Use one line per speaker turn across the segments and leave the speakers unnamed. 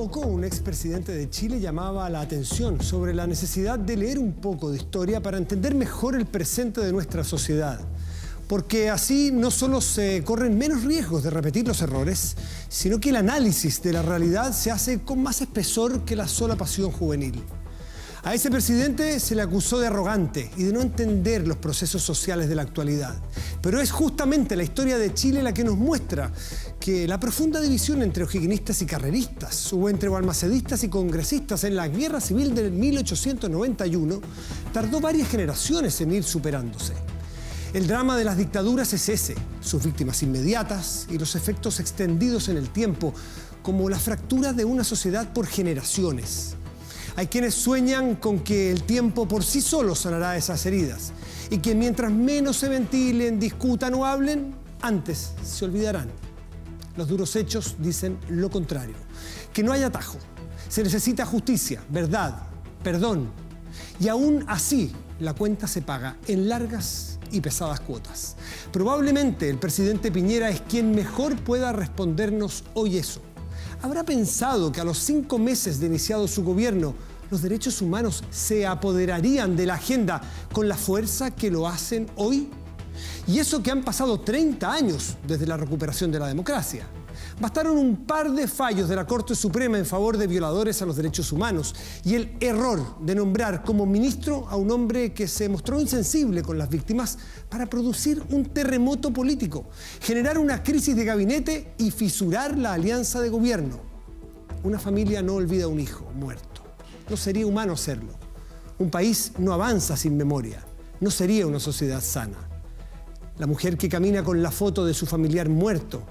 poco, un expresidente de Chile llamaba la atención sobre la necesidad de leer un poco de historia para entender mejor el presente de nuestra sociedad. Porque así no solo se corren menos riesgos de repetir los errores, sino que el análisis de la realidad se hace con más espesor que la sola pasión juvenil. A ese presidente se le acusó de arrogante y de no entender los procesos sociales de la actualidad. Pero es justamente la historia de Chile la que nos muestra que la profunda división entre o'higginistas y carreristas, o entre balmacedistas y congresistas en la Guerra Civil del 1891, tardó varias generaciones en ir superándose. El drama de las dictaduras es ese, sus víctimas inmediatas y los efectos extendidos en el tiempo, como la fractura de una sociedad por generaciones. Hay quienes sueñan con que el tiempo por sí solo sanará esas heridas y que mientras menos se ventilen, discutan o hablen, antes se olvidarán. Los duros hechos dicen lo contrario, que no hay atajo. Se necesita justicia, verdad, perdón. Y aún así, la cuenta se paga en largas y pesadas cuotas. Probablemente el presidente Piñera es quien mejor pueda respondernos hoy eso. ¿Habrá pensado que a los 5 meses de iniciado su gobierno, los derechos humanos se apoderarían de la agenda con la fuerza que lo hacen hoy? Y eso que han pasado 30 años desde la recuperación de la democracia. Bastaron un par de fallos de la Corte Suprema en favor de violadores a los derechos humanos y el error de nombrar como ministro a un hombre que se mostró insensible con las víctimas para producir un terremoto político, generar una crisis de gabinete y fisurar la alianza de gobierno. Una familia no olvida a un hijo muerto. No sería humano hacerlo. Un país no avanza sin memoria. No sería una sociedad sana. La mujer que camina con la foto de su familiar muerto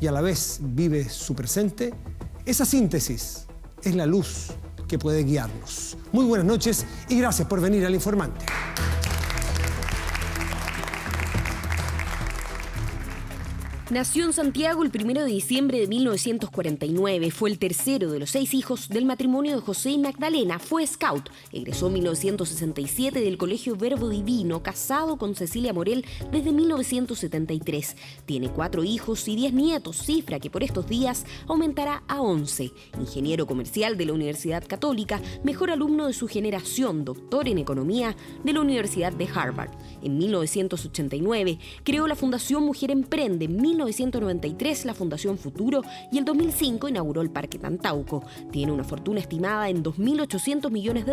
y a la vez vive su presente, esa síntesis es la luz que puede guiarnos. Muy buenas noches y gracias por venir al Informante.
Nació en Santiago el 1 de diciembre de 1949. Fue el tercero de los 6 hijos del matrimonio de José y Magdalena. Fue scout. Egresó en 1967 del Colegio Verbo Divino, casado con Cecilia Morel desde 1973. Tiene 4 hijos y 10 nietos, cifra que por estos días aumentará a 11. Ingeniero comercial de la Universidad Católica, mejor alumno de su generación, doctor en economía de la Universidad de Harvard. En 1989 creó la Fundación Mujer Emprende. En 1993 la Fundación Futuro y el 2005 inauguró el Parque Tantauco. Tiene una fortuna estimada en $2.800 millones,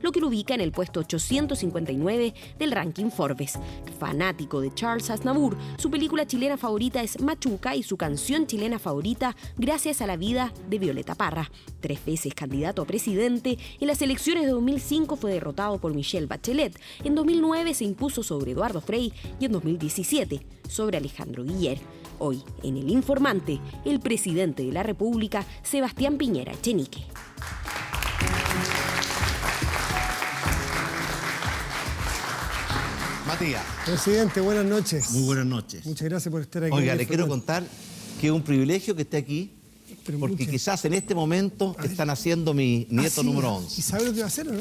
lo que lo ubica en el puesto 859 del ranking Forbes. Fanático de Charles Aznavour, su película chilena favorita es Machuca y su canción chilena favorita Gracias a la vida de Violeta Parra. 3 veces candidato a presidente, en las elecciones de 2005 fue derrotado por Michelle Bachelet. En 2009 se impuso sobre Eduardo Frei y en 2017 sobre Alejandro Guiller. Hoy, en El Informante, el presidente de la República, Sebastián Piñera Echenique.
Matías.
Presidente, buenas noches.
Muy buenas noches.
Muchas gracias por estar aquí.
Oiga, le quiero contar que es un privilegio que esté aquí,
Pero
porque quizás en este momento están haciendo mi nieto número 11.
¿Y sabe lo que va a hacer o no?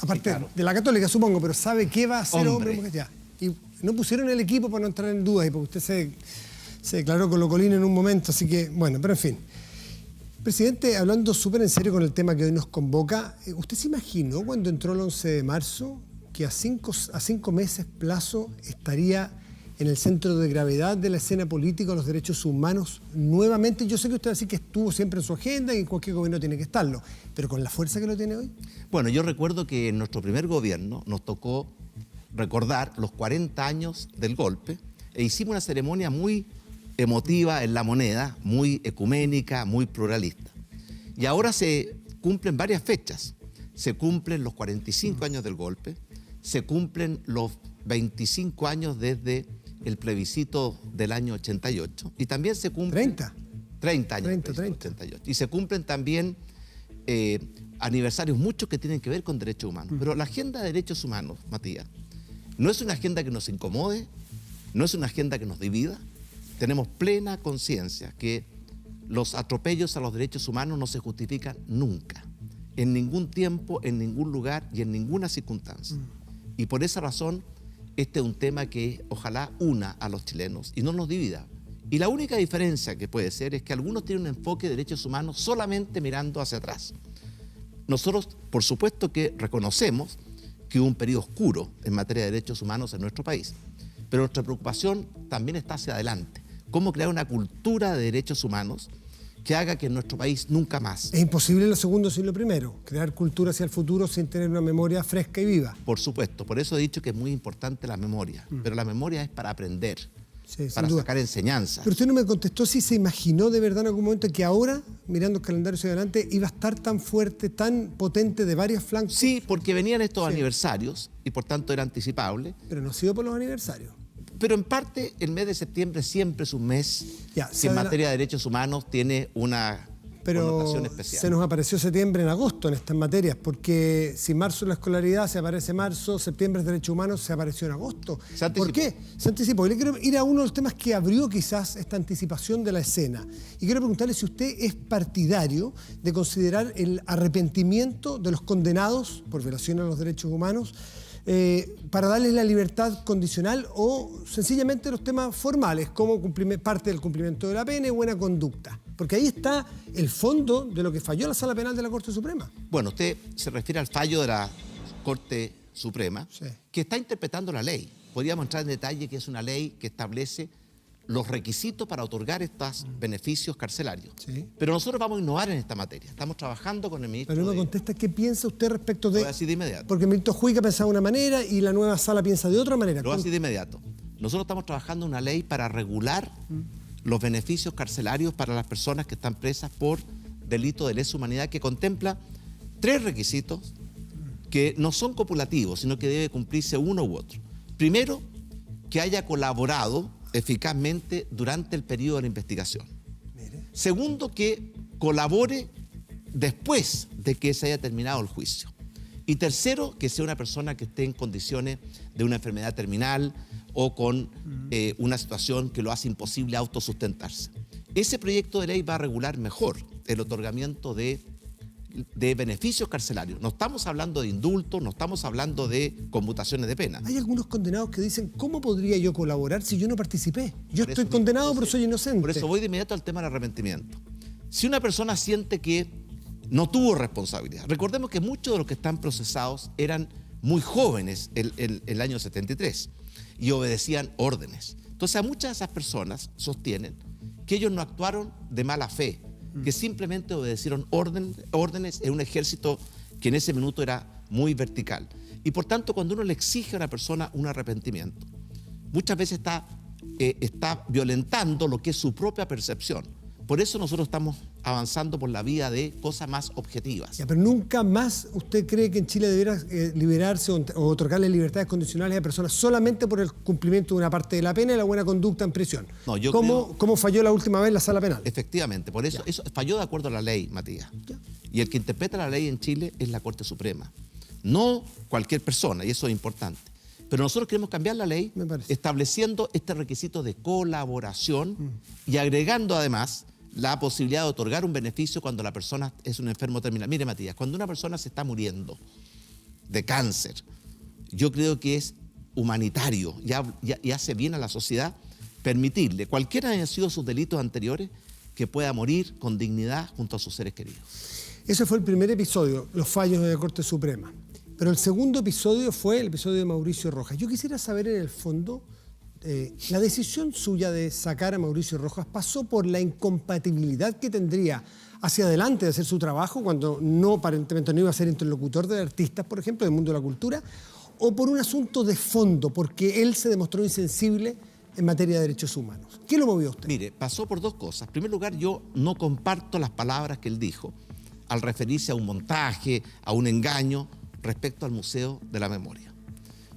Aparte
claro.
de la Católica, supongo, pero ¿sabe qué va a hacer
Hombre.
hombre? Ya. Y no pusieron el equipo para no entrar en dudas y porque usted se declaró colocolino en un momento, así que, bueno, pero en fin. Presidente, hablando súper en serio con el tema que hoy nos convoca, ¿usted se imaginó cuando entró el 11 de marzo que a 5 meses plazo estaría en el centro de gravedad de la escena política los derechos humanos nuevamente? Yo sé que usted va a decir que estuvo siempre en su agenda y en cualquier gobierno tiene que estarlo, pero con la fuerza que lo tiene hoy.
Bueno, yo recuerdo que en nuestro primer gobierno nos tocó recordar los 40 años del golpe e hicimos una ceremonia muy emotiva en La Moneda, muy ecuménica, muy pluralista. Y ahora se cumplen varias fechas. Se cumplen los 45 años del golpe, se cumplen los 25 años desde el plebiscito del año 88 y también se cumplen 30 años del plebiscito 88. Y se cumplen también aniversarios muchos que tienen que ver con derechos humanos. Pero la agenda de derechos humanos, Matías, no es una agenda que nos incomode, no es una agenda que nos divida. Tenemos plena conciencia que los atropellos a los derechos humanos no se justifican nunca, en ningún tiempo, en ningún lugar y en ninguna circunstancia. Y por esa razón, este es un tema que ojalá una a los chilenos y no nos divida. Y la única diferencia que puede ser es que algunos tienen un enfoque de derechos humanos solamente mirando hacia atrás. Nosotros, por supuesto que reconocemos que hubo un periodo oscuro en materia de derechos humanos en nuestro país, pero nuestra preocupación también está hacia adelante. ¿Cómo crear una cultura de derechos humanos que haga que en nuestro país nunca más?
Es imposible en lo segundo sin lo primero, crear cultura hacia el futuro sin tener una memoria fresca y viva.
Por supuesto, por eso he dicho que es muy importante la memoria, pero la memoria es para aprender,
Sí,
para
sin duda.
sacar enseñanzas.
Pero usted no me contestó si se imaginó de verdad en algún momento que ahora, mirando el calendario hacia adelante, iba a estar tan fuerte, tan potente de varios flancos.
Sí, porque venían estos aniversarios y por tanto era anticipable,
Pero no ha sido por los aniversarios.
pero en parte el mes de septiembre siempre es un mes
Ya,
que en materia de derechos humanos tiene una connotación
Pero
especial.
se nos apareció septiembre en agosto en estas materias, porque si marzo es la escolaridad, se aparece marzo, septiembre es derechos humanos, se apareció en agosto.
Se anticipó.
¿Por qué? Se anticipó. Y le quiero ir a uno de los temas que abrió quizás esta anticipación de la escena. Y quiero preguntarle si usted es partidario de considerar el arrepentimiento de los condenados por violación a los derechos humanos para darles la libertad condicional o sencillamente los temas formales, como parte del cumplimiento de la pena y buena conducta. Porque ahí está el fondo de lo que falló la Sala Penal de la Corte Suprema.
Bueno, usted se refiere al fallo de la Corte Suprema,
Sí.
que está interpretando la ley. Podríamos entrar en detalle que es una ley que establece los requisitos para otorgar estos beneficios carcelarios.
Sí.
Pero nosotros vamos a innovar en esta materia. Estamos trabajando con el ministro.
Pero no me contesta qué piensa usted respecto
Lo
de...
voy a decir de inmediato.
Porque el ministro Juica pensaba de una manera y la nueva sala piensa de otra manera.
Lo voy a decir de inmediato. Nosotros estamos trabajando en una ley para regular los beneficios carcelarios para las personas que están presas por delito de lesa humanidad, que contempla 3 requisitos que no son copulativos, sino que debe cumplirse uno u otro. Primero, que haya colaborado eficazmente durante el periodo de la investigación.
Mire.
Segundo, que colabore después de que se haya terminado el juicio. Y tercero, que sea una persona que esté en condiciones de una enfermedad terminal o con una situación que lo hace imposible autosustentarse. Ese proyecto de ley va a regular mejor el otorgamiento de beneficios carcelarios. No estamos hablando de indultos, no estamos hablando de conmutaciones de pena.
Hay algunos condenados que dicen, ¿cómo podría yo colaborar si yo no participé? Yo
Por
estoy
eso,
condenado,
entonces,
pero soy inocente.
Por eso voy de inmediato al tema del arrepentimiento. Si una persona siente que no tuvo responsabilidad, recordemos que muchos de los que están procesados eran muy jóvenes el año 73 y obedecían órdenes. Entonces a muchas de esas personas sostienen que ellos no actuaron de mala fe, que simplemente obedecieron órdenes en un ejército que en ese minuto era muy vertical. Y por tanto, cuando uno le exige a una persona un arrepentimiento, muchas veces está violentando lo que es su propia percepción. Por eso nosotros estamos avanzando por la vía de cosas más objetivas.
Ya, pero nunca más usted cree que en Chile debiera liberarse o otorgarle libertades condicionales a personas solamente por el cumplimiento de una parte de la pena y la buena conducta en prisión.
No, yo
¿Cómo falló la última vez la Sala Penal?
Efectivamente, por eso, eso falló de acuerdo a la ley, Matías.
Ya.
Y el que interpreta la ley en Chile es la Corte Suprema. No cualquier persona, y eso es importante. Pero nosotros queremos cambiar la ley
Me parece.
estableciendo este requisito de colaboración y agregando además la posibilidad de otorgar un beneficio cuando la persona es un enfermo terminal. Mire, Matías, cuando una persona se está muriendo de cáncer, yo creo que es humanitario y hace bien a la sociedad permitirle, cualquiera hayan sido sus delitos anteriores, que pueda morir con dignidad junto a sus seres queridos.
Ese fue el primer episodio, los fallos de la Corte Suprema. Pero el segundo episodio fue el episodio de Mauricio Rojas. Yo quisiera saber en el fondo, la decisión suya de sacar a Mauricio Rojas pasó por la incompatibilidad que tendría hacia adelante de hacer su trabajo, cuando aparentemente no iba a ser interlocutor de artistas, por ejemplo, del mundo de la cultura, o por un asunto de fondo, porque él se demostró insensible en materia de derechos humanos. ¿Qué lo movió a usted?
Mire, pasó por 2 cosas. En primer lugar, yo no comparto las palabras que él dijo al referirse a un montaje, a un engaño respecto al Museo de la Memoria.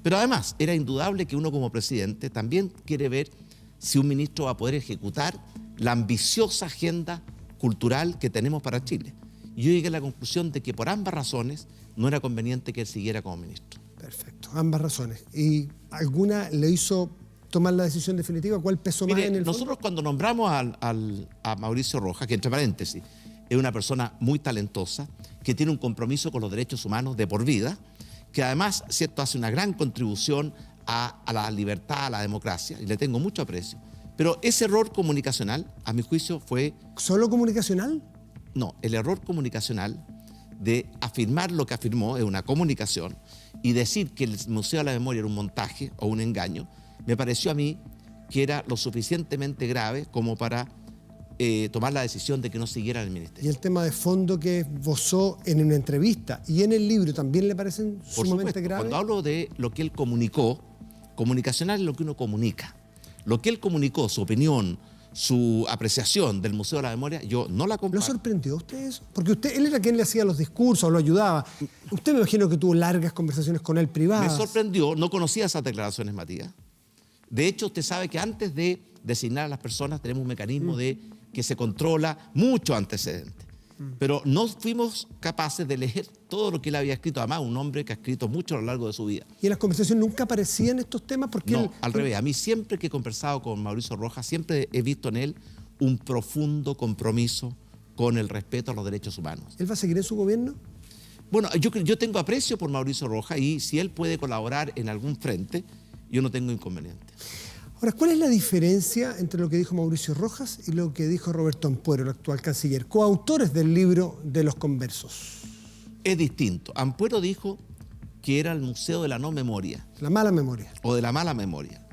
Pero además, era indudable que uno como presidente también quiere ver si un ministro va a poder ejecutar la ambiciosa agenda cultural que tenemos para Chile. Y yo llegué a la conclusión de que por ambas razones no era conveniente que él siguiera como ministro.
Perfecto, ambas razones. ¿Y alguna le hizo tomar la decisión definitiva? ¿Cuál pesó más
Mire,
en el fondo?
nosotros cuando nombramos a Mauricio Rojas, que entre paréntesis es una persona muy talentosa, que tiene un compromiso con los derechos humanos de por vida, que además, cierto, hace una gran contribución a la libertad, a la democracia, y le tengo mucho aprecio. Pero ese error comunicacional, a mi juicio, fue...
¿Solo comunicacional?
No, el error comunicacional de afirmar lo que afirmó, es una comunicación, y decir que el Museo de la Memoria era un montaje o un engaño, me pareció a mí que era lo suficientemente grave como para tomar la decisión de que no siguiera en el ministerio.
¿Y el tema de fondo que esbozó en una entrevista y en el libro también le parecen sumamente graves?
Cuando hablo de lo que él comunicó, comunicacional es lo que uno comunica. Lo que él comunicó, su opinión, su apreciación del Museo de la Memoria, yo no la comparto.
¿Lo sorprendió a usted eso? Porque él era quien le hacía los discursos, lo ayudaba. Usted me imagino que tuvo largas conversaciones con él privadas.
Me sorprendió, no conocía esas declaraciones, Matías. De hecho, usted sabe que antes de designar a las personas tenemos un mecanismo de que se controla mucho antecedente. Pero no fuimos capaces de leer todo lo que él había escrito. Además, un hombre que ha escrito mucho a lo largo de su vida.
¿Y en las conversaciones nunca aparecían estos temas? Porque
no, al revés. A mí siempre que he conversado con Mauricio Rojas, siempre he visto en él un profundo compromiso con el respeto a los derechos humanos.
¿Él va a seguir en su gobierno?
Bueno, yo tengo aprecio por Mauricio Rojas y si él puede colaborar en algún frente, yo no tengo inconveniente.
Ahora, ¿cuál es la diferencia entre lo que dijo Mauricio Rojas y lo que dijo Roberto Ampuero, el actual canciller, coautores del libro de los conversos?
Es distinto. Ampuero dijo que era el Museo de la No Memoria.
La mala memoria.
O de la mala memoria.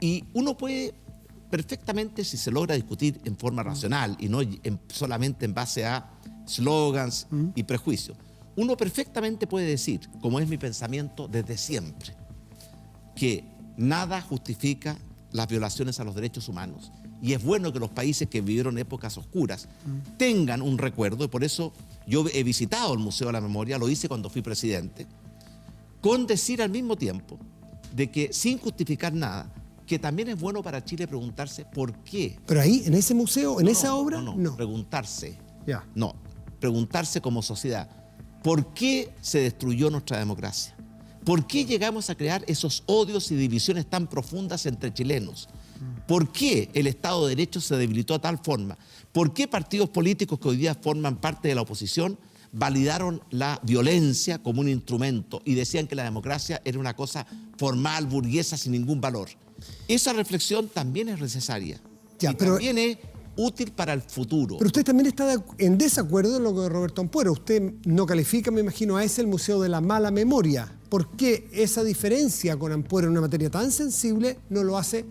Y uno puede perfectamente, si se logra discutir en forma racional y no solamente en base a slogans y prejuicios, uno perfectamente puede decir, como es mi pensamiento desde siempre, que nada justifica las violaciones a los derechos humanos. Y es bueno que los países que vivieron épocas oscuras tengan un recuerdo, y por eso yo he visitado el Museo de la Memoria, lo hice cuando fui presidente, con decir al mismo tiempo de que sin justificar nada, que también es bueno para Chile preguntarse por qué.
Pero ahí, en ese museo, en esa obra,
no. Preguntarse.
Ya.
No, preguntarse como sociedad, ¿por qué se destruyó nuestra democracia? ¿Por qué llegamos a crear esos odios y divisiones tan profundas entre chilenos? ¿Por qué el Estado de Derecho se debilitó de tal forma? ¿Por qué partidos políticos que hoy día forman parte de la oposición validaron la violencia como un instrumento y decían que la democracia era una cosa formal, burguesa, sin ningún valor? Esa reflexión también es necesaria también es útil para el futuro.
Pero usted también está en desacuerdo en lo que Roberto Ampuero. Usted no califica, me imagino, a ese el Museo de la Mala Memoria. ¿Por qué esa diferencia con Ampuero en una materia tan sensible no lo hace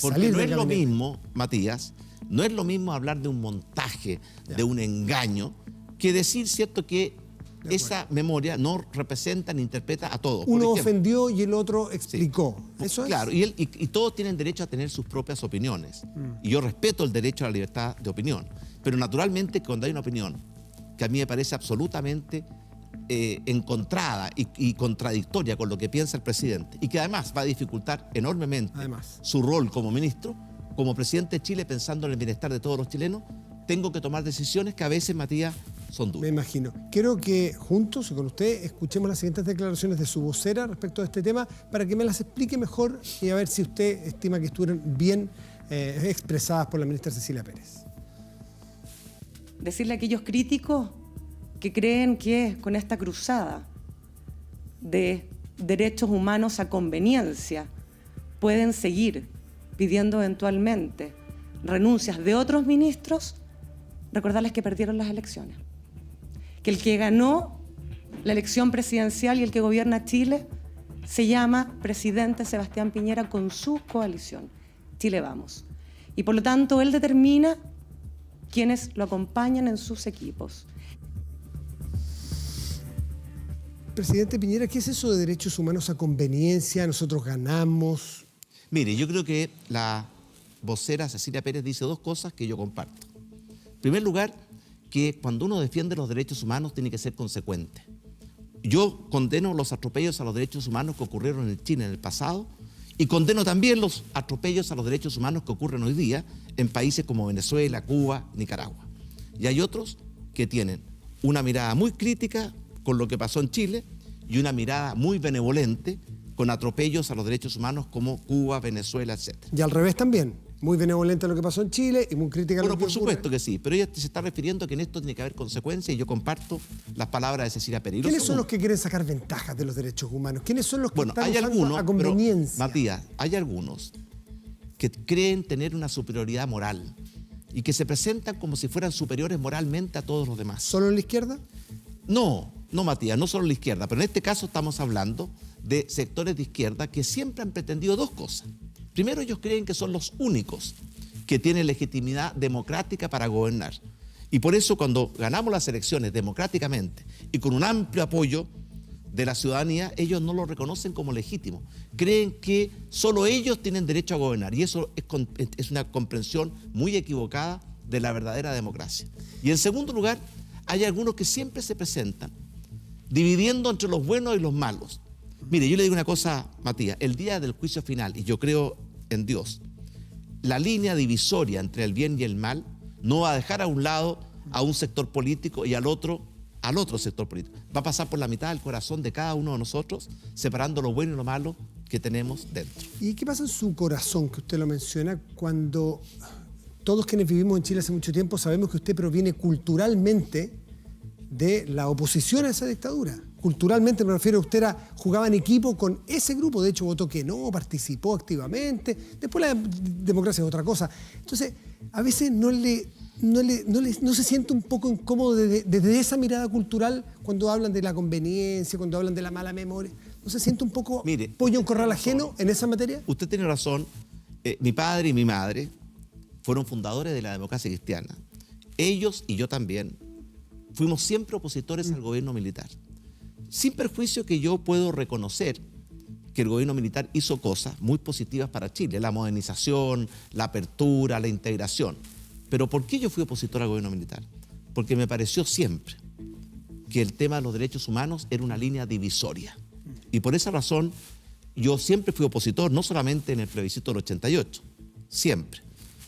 porque
salir
no
del
es lo
gabinete?
mismo, Matías, no es lo mismo hablar de un montaje, de un engaño, que decir, cierto, que esa memoria no representa ni interpreta a todos.
Uno ofendió y el otro explicó.
Sí.
¿Eso es?
Claro, y todos tienen derecho a tener sus propias opiniones. Y yo respeto el derecho a la libertad de opinión. Pero naturalmente cuando hay una opinión que a mí me parece absolutamente encontrada y contradictoria con lo que piensa el presidente, y que además va a dificultar enormemente su rol como ministro, como presidente de Chile, pensando en el bienestar de todos los chilenos, tengo que tomar decisiones que a veces, Matías, son duras.
Me imagino. Quiero que juntos con usted escuchemos las siguientes declaraciones de su vocera respecto a este tema para que me las explique mejor y a ver si usted estima que estuvieron bien expresadas por la ministra Cecilia Pérez.
Decirle a aquellos críticos que creen que con esta cruzada de derechos humanos a conveniencia pueden seguir pidiendo eventualmente renuncias de otros ministros, recordarles que perdieron las elecciones. Que el que ganó la elección presidencial y el que gobierna Chile se llama presidente Sebastián Piñera con su coalición, Chile Vamos. Y por lo tanto, él determina quienes lo acompañan en sus equipos.
Presidente Piñera, ¿qué es eso de derechos humanos a conveniencia? Nosotros ganamos.
Mire, yo creo que la vocera Cecilia Pérez dice dos cosas que yo comparto. En primer lugar, que cuando uno defiende los derechos humanos tiene que ser consecuente. Yo condeno los atropellos a los derechos humanos que ocurrieron en Chile en el pasado y condeno también los atropellos a los derechos humanos que ocurren hoy día en países como Venezuela, Cuba, Nicaragua. Y hay otros que tienen una mirada muy crítica con lo que pasó en Chile y una mirada muy benevolente con atropellos a los derechos humanos como Cuba, Venezuela, etc.
Y al revés también. Muy benevolente a lo que pasó en Chile y muy crítica a lo que
por supuesto
ocurre.
que sí, pero ella se está refiriendo a que en esto tiene que haber consecuencias y yo comparto las palabras de Cecilia Pérez.
¿Quiénes son los que quieren sacar ventajas de los derechos humanos? ¿Quiénes son los que
bueno,
están
hay
usando
algunos,
a conveniencia?
pero, Matías, hay algunos que creen tener una superioridad moral y que se presentan como si fueran superiores moralmente a todos los demás.
¿Solo en la izquierda?
No, Matías, no solo en la izquierda, pero en este caso estamos hablando de sectores de izquierda que siempre han pretendido dos cosas. Primero, ellos creen que son los únicos que tienen legitimidad democrática para gobernar. Y por eso cuando ganamos las elecciones democráticamente y con un amplio apoyo de la ciudadanía, ellos no lo reconocen como legítimo. Creen que solo ellos tienen derecho a gobernar y eso es una comprensión muy equivocada de la verdadera democracia. Y en segundo lugar, hay algunos que siempre se presentan dividiendo entre los buenos y los malos. Mire, yo le digo una cosa, Matías, el día del juicio final, y yo creo en Dios, la línea divisoria entre el bien y el mal no va a dejar a un lado a un sector político y al otro sector político. Va a pasar por la mitad del corazón de cada uno de nosotros, separando lo bueno y lo malo que tenemos dentro.
¿Y qué pasa en su corazón, que usted lo menciona, cuando todos quienes vivimos en Chile hace mucho tiempo sabemos que usted proviene culturalmente de la oposición a esa dictadura? Culturalmente me refiero, usted jugaba en equipo con ese grupo, de hecho votó que no, participó activamente, después la democracia es otra cosa. Entonces, a veces no se siente un poco incómodo desde esa mirada cultural cuando hablan de la conveniencia, cuando hablan de la mala memoria. ¿No se siente un poco pollo en corral ajeno en esa materia?
Usted tiene razón. Mi padre y mi madre fueron fundadores de la democracia cristiana. Ellos y yo también fuimos siempre opositores al gobierno militar. Sin perjuicio que yo puedo reconocer que el gobierno militar hizo cosas muy positivas para Chile, la modernización, la apertura, la integración. Pero ¿por qué yo fui opositor al gobierno militar? Porque me pareció siempre que el tema de los derechos humanos era una línea divisoria. Y por esa razón yo siempre fui opositor, no solamente en el plebiscito del 88, siempre.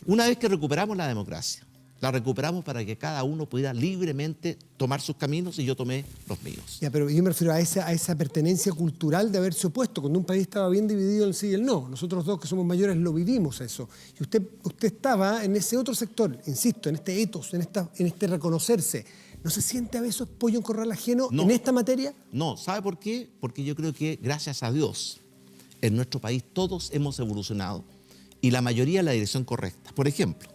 Una vez que recuperamos la democracia, la recuperamos para que cada uno pudiera libremente tomar sus caminos y yo tomé los míos.
Ya, pero yo me refiero a esa pertenencia cultural de haberse opuesto, cuando un país estaba bien dividido en el sí y el no. Nosotros dos que somos mayores lo vivimos eso. Y usted estaba en ese otro sector, insisto, en este ethos, en este reconocerse. ¿No se siente a veces pollo en corral ajeno en esta materia?
No, ¿sabe por qué? Porque yo creo que gracias a Dios en nuestro país todos hemos evolucionado y la mayoría en la dirección correcta. Por ejemplo,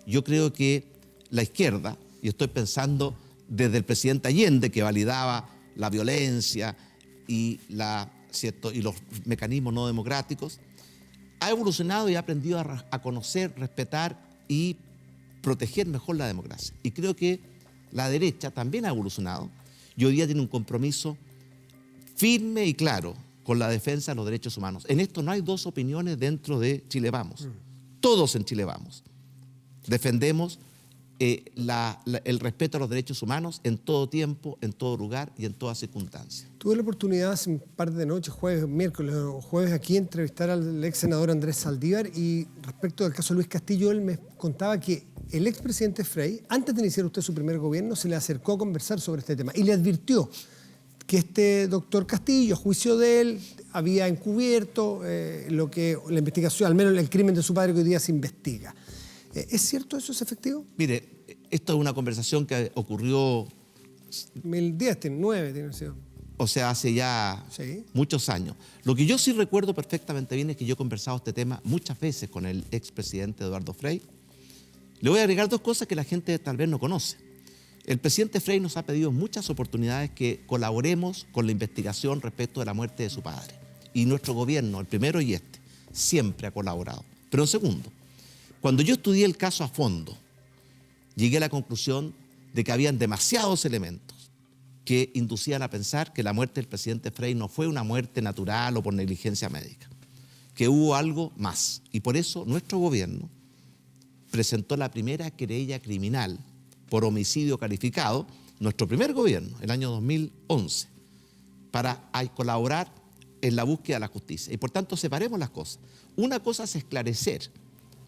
yo creo que la izquierda, y estoy pensando desde el presidente Allende, que validaba la violencia y los mecanismos no democráticos, ha evolucionado y ha aprendido a conocer, respetar y proteger mejor la democracia. Y creo que la derecha también ha evolucionado y hoy día tiene un compromiso firme y claro con la defensa de los derechos humanos. En esto no hay dos opiniones dentro de Chile Vamos. Todos en Chile Vamos defendemos el respeto a los derechos humanos en todo tiempo, en todo lugar y en toda circunstancia.
Tuve la oportunidad hace un par de noches, jueves, miércoles o jueves, aquí entrevistar al ex senador Andrés Saldívar y respecto del caso Luis Castillo, él me contaba que el expresidente Frey, antes de iniciar usted su primer gobierno, se le acercó a conversar sobre este tema y le advirtió que este doctor Castillo, a juicio de él, había encubierto la investigación, al menos el crimen de su padre que hoy día se investiga. ¿Es cierto eso? ¿Es efectivo?
Mire, esto es una conversación que ocurrió...
2010, 2009 tiene sido.
O sea, hace ya muchos años. Lo que yo sí recuerdo perfectamente bien es que yo he conversado este tema muchas veces con el expresidente Eduardo Frei. Le voy a agregar dos cosas que la gente tal vez no conoce. El presidente Frei nos ha pedido muchas oportunidades que colaboremos con la investigación respecto de la muerte de su padre. Y nuestro gobierno, el primero y este, siempre ha colaborado. Pero en segundo, cuando yo estudié el caso a fondo, llegué a la conclusión de que habían demasiados elementos que inducían a pensar que la muerte del presidente Frei no fue una muerte natural o por negligencia médica, que hubo algo más. Y por eso nuestro gobierno presentó la primera querella criminal por homicidio calificado, nuestro primer gobierno, el año 2011, para colaborar en la búsqueda de la justicia. Y por tanto, separemos las cosas. Una cosa es esclarecer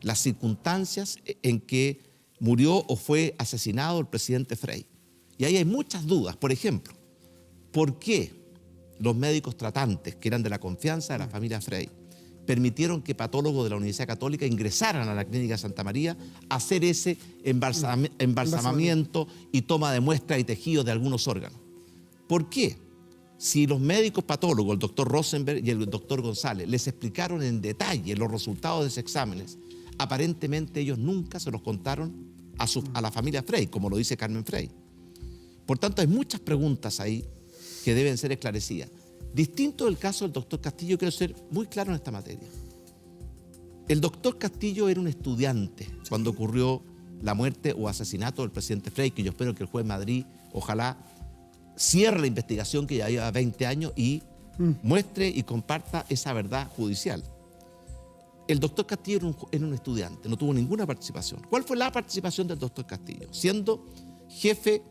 las circunstancias en que murió o fue asesinado el presidente Frei. Y ahí hay muchas dudas. Por ejemplo, ¿por qué los médicos tratantes, que eran de la confianza de la familia Frei, permitieron que patólogos de la Universidad Católica ingresaran a la Clínica Santa María a hacer ese embalsamamiento y toma de muestras y tejidos de algunos órganos? ¿Por qué? Si los médicos patólogos, el doctor Rosenberg y el doctor González, les explicaron en detalle los resultados de esos exámenes, aparentemente ellos nunca se los contaron a la familia Frey, como lo dice Carmen Frey. Por tanto, hay muchas preguntas ahí que deben ser esclarecidas. Distinto del caso del doctor Castillo, quiero ser muy claro en esta materia. El doctor Castillo era un estudiante cuando ocurrió la muerte o asesinato del presidente Frey, que yo espero que el juez Madrid, ojalá, cierre la investigación que ya lleva 20 años y muestre y comparta esa verdad judicial. El doctor Castillo era un estudiante, no tuvo ninguna participación. ¿Cuál fue la participación del doctor Castillo? Siendo jefe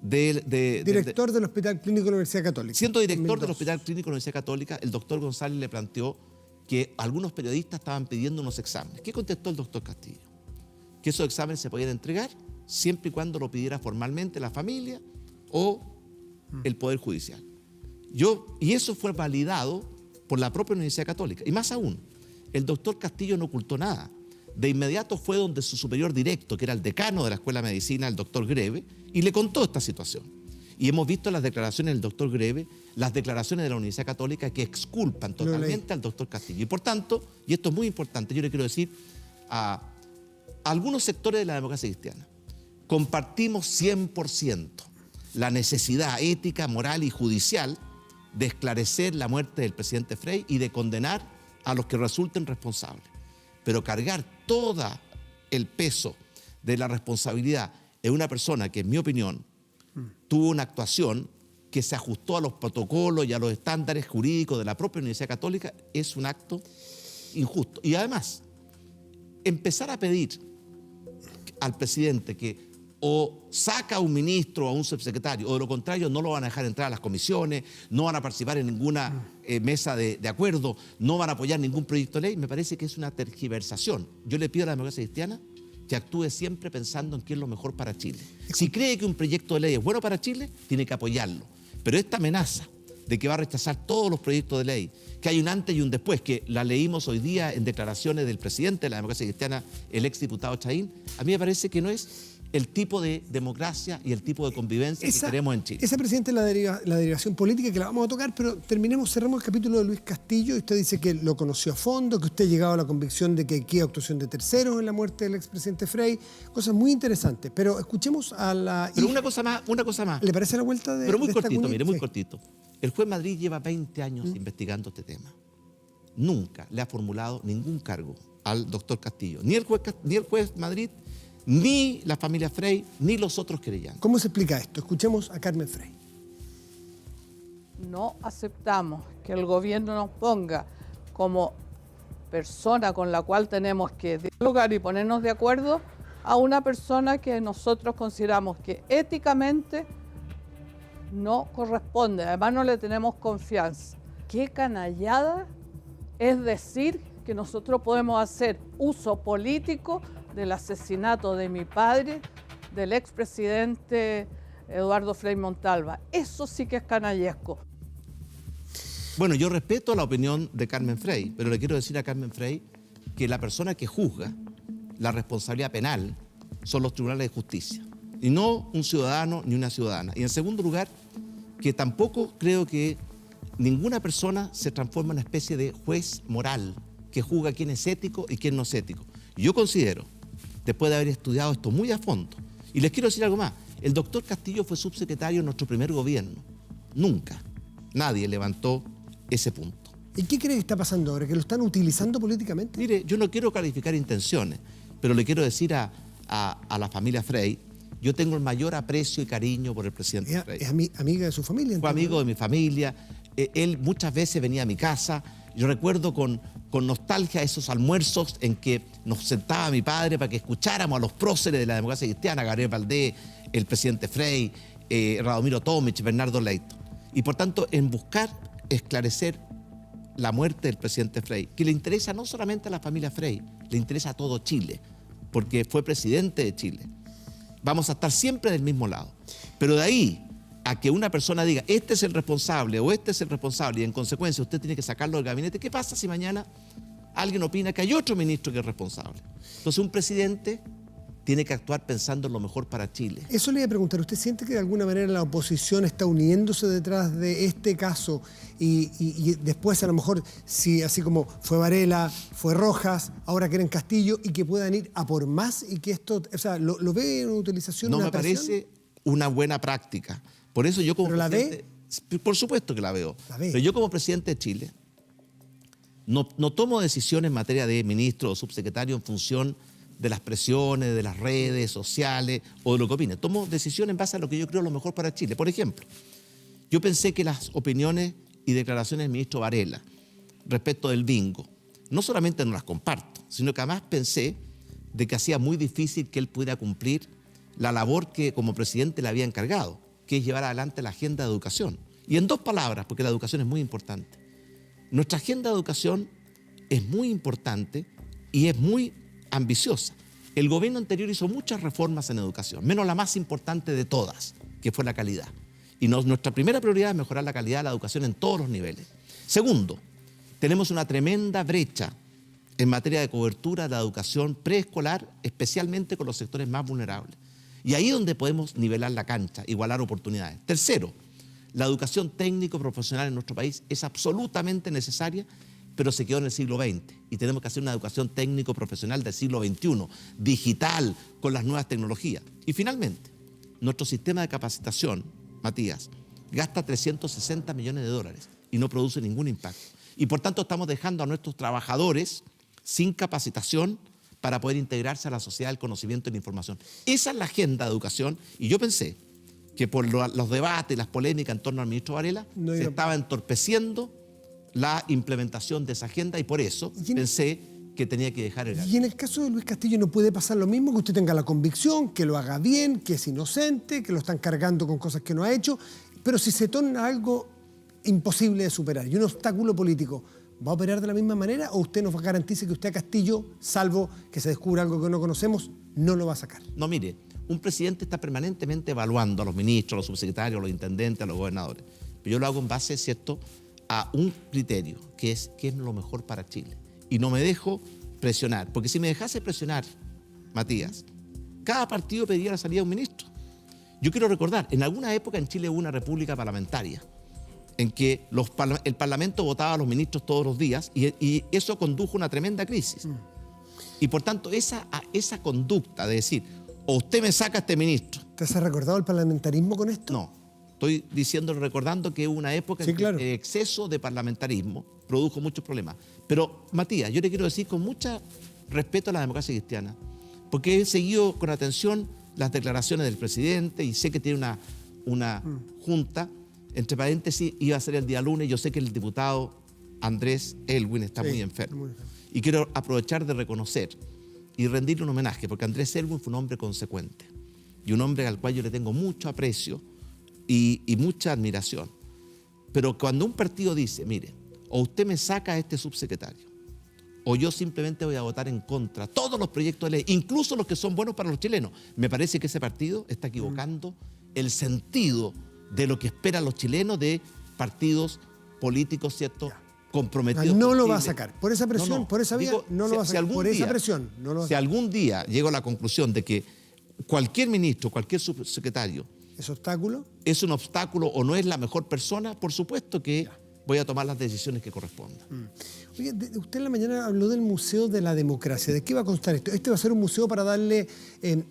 director del Hospital Clínico de la Universidad Católica.
Siendo director del Hospital Clínico de la Universidad Católica, el doctor González le planteó que algunos periodistas estaban pidiendo unos exámenes. ¿Qué contestó el doctor Castillo? Que esos exámenes se podían entregar siempre y cuando lo pidiera formalmente la familia o el Poder Judicial. Y eso fue validado por la propia Universidad Católica. Y más aún, el doctor Castillo no ocultó nada. De inmediato fue donde su superior directo, que era el decano de la Escuela de Medicina, el doctor Greve, y le contó esta situación. Y hemos visto las declaraciones del doctor Greve, las declaraciones de la Universidad Católica que exculpan totalmente al doctor Castillo. Y por tanto, y esto es muy importante, yo le quiero decir a algunos sectores de la democracia cristiana, compartimos 100% la necesidad ética, moral y judicial de esclarecer la muerte del presidente Frey y de condenar a los que resulten responsables. Pero cargar todo el peso de la responsabilidad en una persona que, en mi opinión, tuvo una actuación que se ajustó a los protocolos y a los estándares jurídicos de la propia Universidad Católica es un acto injusto. Y además, empezar a pedir al presidente que o saca a un ministro o a un subsecretario, o de lo contrario no lo van a dejar entrar a las comisiones, no van a participar en ninguna mesa de acuerdo, no van a apoyar ningún proyecto de ley, me parece que es una tergiversación. Yo le pido a la democracia cristiana que actúe siempre pensando en qué es lo mejor para Chile. Si cree que un proyecto de ley es bueno para Chile, tiene que apoyarlo. Pero esta amenaza de que va a rechazar todos los proyectos de ley, que hay un antes y un después, que la leímos hoy día en declaraciones del presidente de la democracia cristiana, el exdiputado Chaín, a mí me parece que no es el tipo de democracia y el tipo de convivencia que queremos en Chile.
Esa, presidente, es la derivación política que la vamos a tocar, pero cerramos el capítulo de Luis Castillo. Y usted dice que lo conoció a fondo, que usted ha llegado a la convicción de que aquí hay actuación de terceros en la muerte del expresidente Frey. Cosas muy interesantes, pero escuchemos a la...
Pero una cosa más.
¿Le parece la vuelta de...
Pero muy
de
cortito,
esta
mire, muy cortito. El juez Madrid lleva 20 años investigando este tema. Nunca le ha formulado ningún cargo al doctor Castillo. Ni el juez Madrid, ni la familia Frey, ni los otros querellantes.
¿Cómo se explica esto? Escuchemos a Carmen Frey.
No aceptamos que el gobierno nos ponga como persona con la cual tenemos que dialogar y ponernos de acuerdo a una persona que nosotros consideramos que éticamente no corresponde. Además no le tenemos confianza. Qué canallada es decir que nosotros podemos hacer uso político del asesinato de mi padre, del expresidente Eduardo Frei Montalva. Eso sí que es canallesco.
Bueno, yo respeto la opinión de Carmen Frey, pero le quiero decir a Carmen Frey que la persona que juzga la responsabilidad penal son los tribunales de justicia, y no un ciudadano ni una ciudadana. Y en segundo lugar, que tampoco creo que ninguna persona se transforma en una especie de juez moral que juzga quién es ético y quién no es ético. Yo considero, después de haber estudiado esto muy a fondo, y les quiero decir algo más, el doctor Castillo fue subsecretario en nuestro primer gobierno. Nunca nadie levantó ese punto.
¿Y qué cree que está pasando ahora? ¿Que lo están utilizando políticamente?
Mire, yo no quiero calificar intenciones, pero le quiero decir a la familia Frey, yo tengo el mayor aprecio y cariño por el presidente Frey.
¿Es amiga de su familia?
Fue amigo de mi familia, él muchas veces venía a mi casa. Yo recuerdo con nostalgia esos almuerzos en que nos sentaba mi padre para que escucháramos a los próceres de la democracia cristiana, Gabriel Valdés, el presidente Frey, Radomiro Tomic, Bernardo Leito. Y por tanto, en buscar esclarecer la muerte del presidente Frey, que le interesa no solamente a la familia Frey, le interesa a todo Chile, porque fue presidente de Chile. Vamos a estar siempre del mismo lado. Pero de ahí a que una persona diga, este es el responsable o este es el responsable, y en consecuencia usted tiene que sacarlo del gabinete, ¿qué pasa si mañana alguien opina que hay otro ministro que es responsable? Entonces un presidente tiene que actuar pensando en lo mejor para Chile.
Eso le iba a preguntar, ¿usted siente que de alguna manera la oposición está uniéndose detrás de este caso y después a lo mejor, si así como fue Varela, fue Rojas, ahora quieren Castillo y que puedan ir a por más y que esto, o sea, ¿lo ve en una utilización?
No
una
me
presión?
parece una buena práctica. Por eso yo como
¿Pero la
presidente, por supuesto que la veo.
La ve.
Pero yo como presidente de Chile no tomo decisiones en materia de ministro o subsecretario en función de las presiones, de las redes sociales o de lo que opine. Tomo decisiones en base a lo que yo creo lo mejor para Chile. Por ejemplo, yo pensé que las opiniones y declaraciones del ministro Varela respecto del bingo, no solamente no las comparto, sino que además pensé de que hacía muy difícil que él pudiera cumplir la labor que como presidente le había encargado, que es llevar adelante la agenda de educación. Y en dos palabras, porque la educación es muy importante. Nuestra agenda de educación es muy importante y es muy ambiciosa. El gobierno anterior hizo muchas reformas en educación, menos la más importante de todas, que fue la calidad. Y nuestra primera prioridad es mejorar la calidad de la educación en todos los niveles. Segundo, tenemos una tremenda brecha en materia de cobertura de la educación preescolar, especialmente con los sectores más vulnerables. Y ahí es donde podemos nivelar la cancha, igualar oportunidades. Tercero, la educación técnico-profesional en nuestro país es absolutamente necesaria, pero se quedó en el siglo XX y tenemos que hacer una educación técnico-profesional del siglo XXI, digital, con las nuevas tecnologías. Y finalmente, nuestro sistema de capacitación, Matías, gasta 360 millones de dólares y no produce ningún impacto. Y por tanto estamos dejando a nuestros trabajadores sin capacitación para poder integrarse a la sociedad del conocimiento y la información. Esa es la agenda de educación y yo pensé que por los debates, las polémicas en torno al ministro Varela, se estaba entorpeciendo la implementación de esa agenda y por eso pensé que tenía que dejar el...
Y en el caso de Luis Castillo no puede pasar lo mismo, que usted tenga la convicción, que lo haga bien, que es inocente, que lo están cargando con cosas que no ha hecho, pero si se torna algo imposible de superar y un obstáculo político, ¿va a operar de la misma manera o usted nos garantiza que usted a Castillo, salvo que se descubra algo que no conocemos, no lo va a sacar?
No, mire, un presidente está permanentemente evaluando a los ministros, a los subsecretarios, a los intendentes, a los gobernadores. Pero yo lo hago en base, ¿cierto?, a un criterio, que es qué es lo mejor para Chile. Y no me dejo presionar, porque si me dejase presionar, Matías, cada partido pediría la salida de un ministro. Yo quiero recordar, en alguna época en Chile hubo una república parlamentaria, en que el Parlamento votaba a los ministros todos los días y eso condujo a una tremenda crisis. Y por tanto, esa conducta de decir, o usted me saca a este ministro.
¿Te has recordado el parlamentarismo con esto?
No, estoy recordando que hubo una época en que el exceso de parlamentarismo produjo muchos problemas. Pero, Matías, yo le quiero decir con mucho respeto a la democracia cristiana, porque he seguido con atención las declaraciones del presidente y sé que tiene una junta. Entre paréntesis, iba a ser el día lunes. Yo sé que el diputado Andrés Elwin está muy enfermo. Y quiero aprovechar de reconocer y rendirle un homenaje, porque Andrés Elwin fue un hombre consecuente y un hombre al cual yo le tengo mucho aprecio y mucha admiración. Pero cuando un partido dice, mire, o usted me saca a este subsecretario, o yo simplemente voy a votar en contra todos los proyectos de ley, incluso los que son buenos para los chilenos, me parece que ese partido está equivocando el sentido de lo que esperan los chilenos de partidos políticos, ¿cierto?, comprometidos.
No lo va a sacar. Por esa presión, por esa vía, no lo va a sacar. Por esa presión, no lo va a sacar.
Si algún día llego a la conclusión de que cualquier ministro, cualquier subsecretario
¿es obstáculo?
Es un obstáculo o no es la mejor persona, por supuesto que voy a tomar las decisiones que correspondan.
Oye, usted en la mañana habló del Museo de la Democracia. ¿De qué va a constar esto? ¿Este va a ser un museo para darle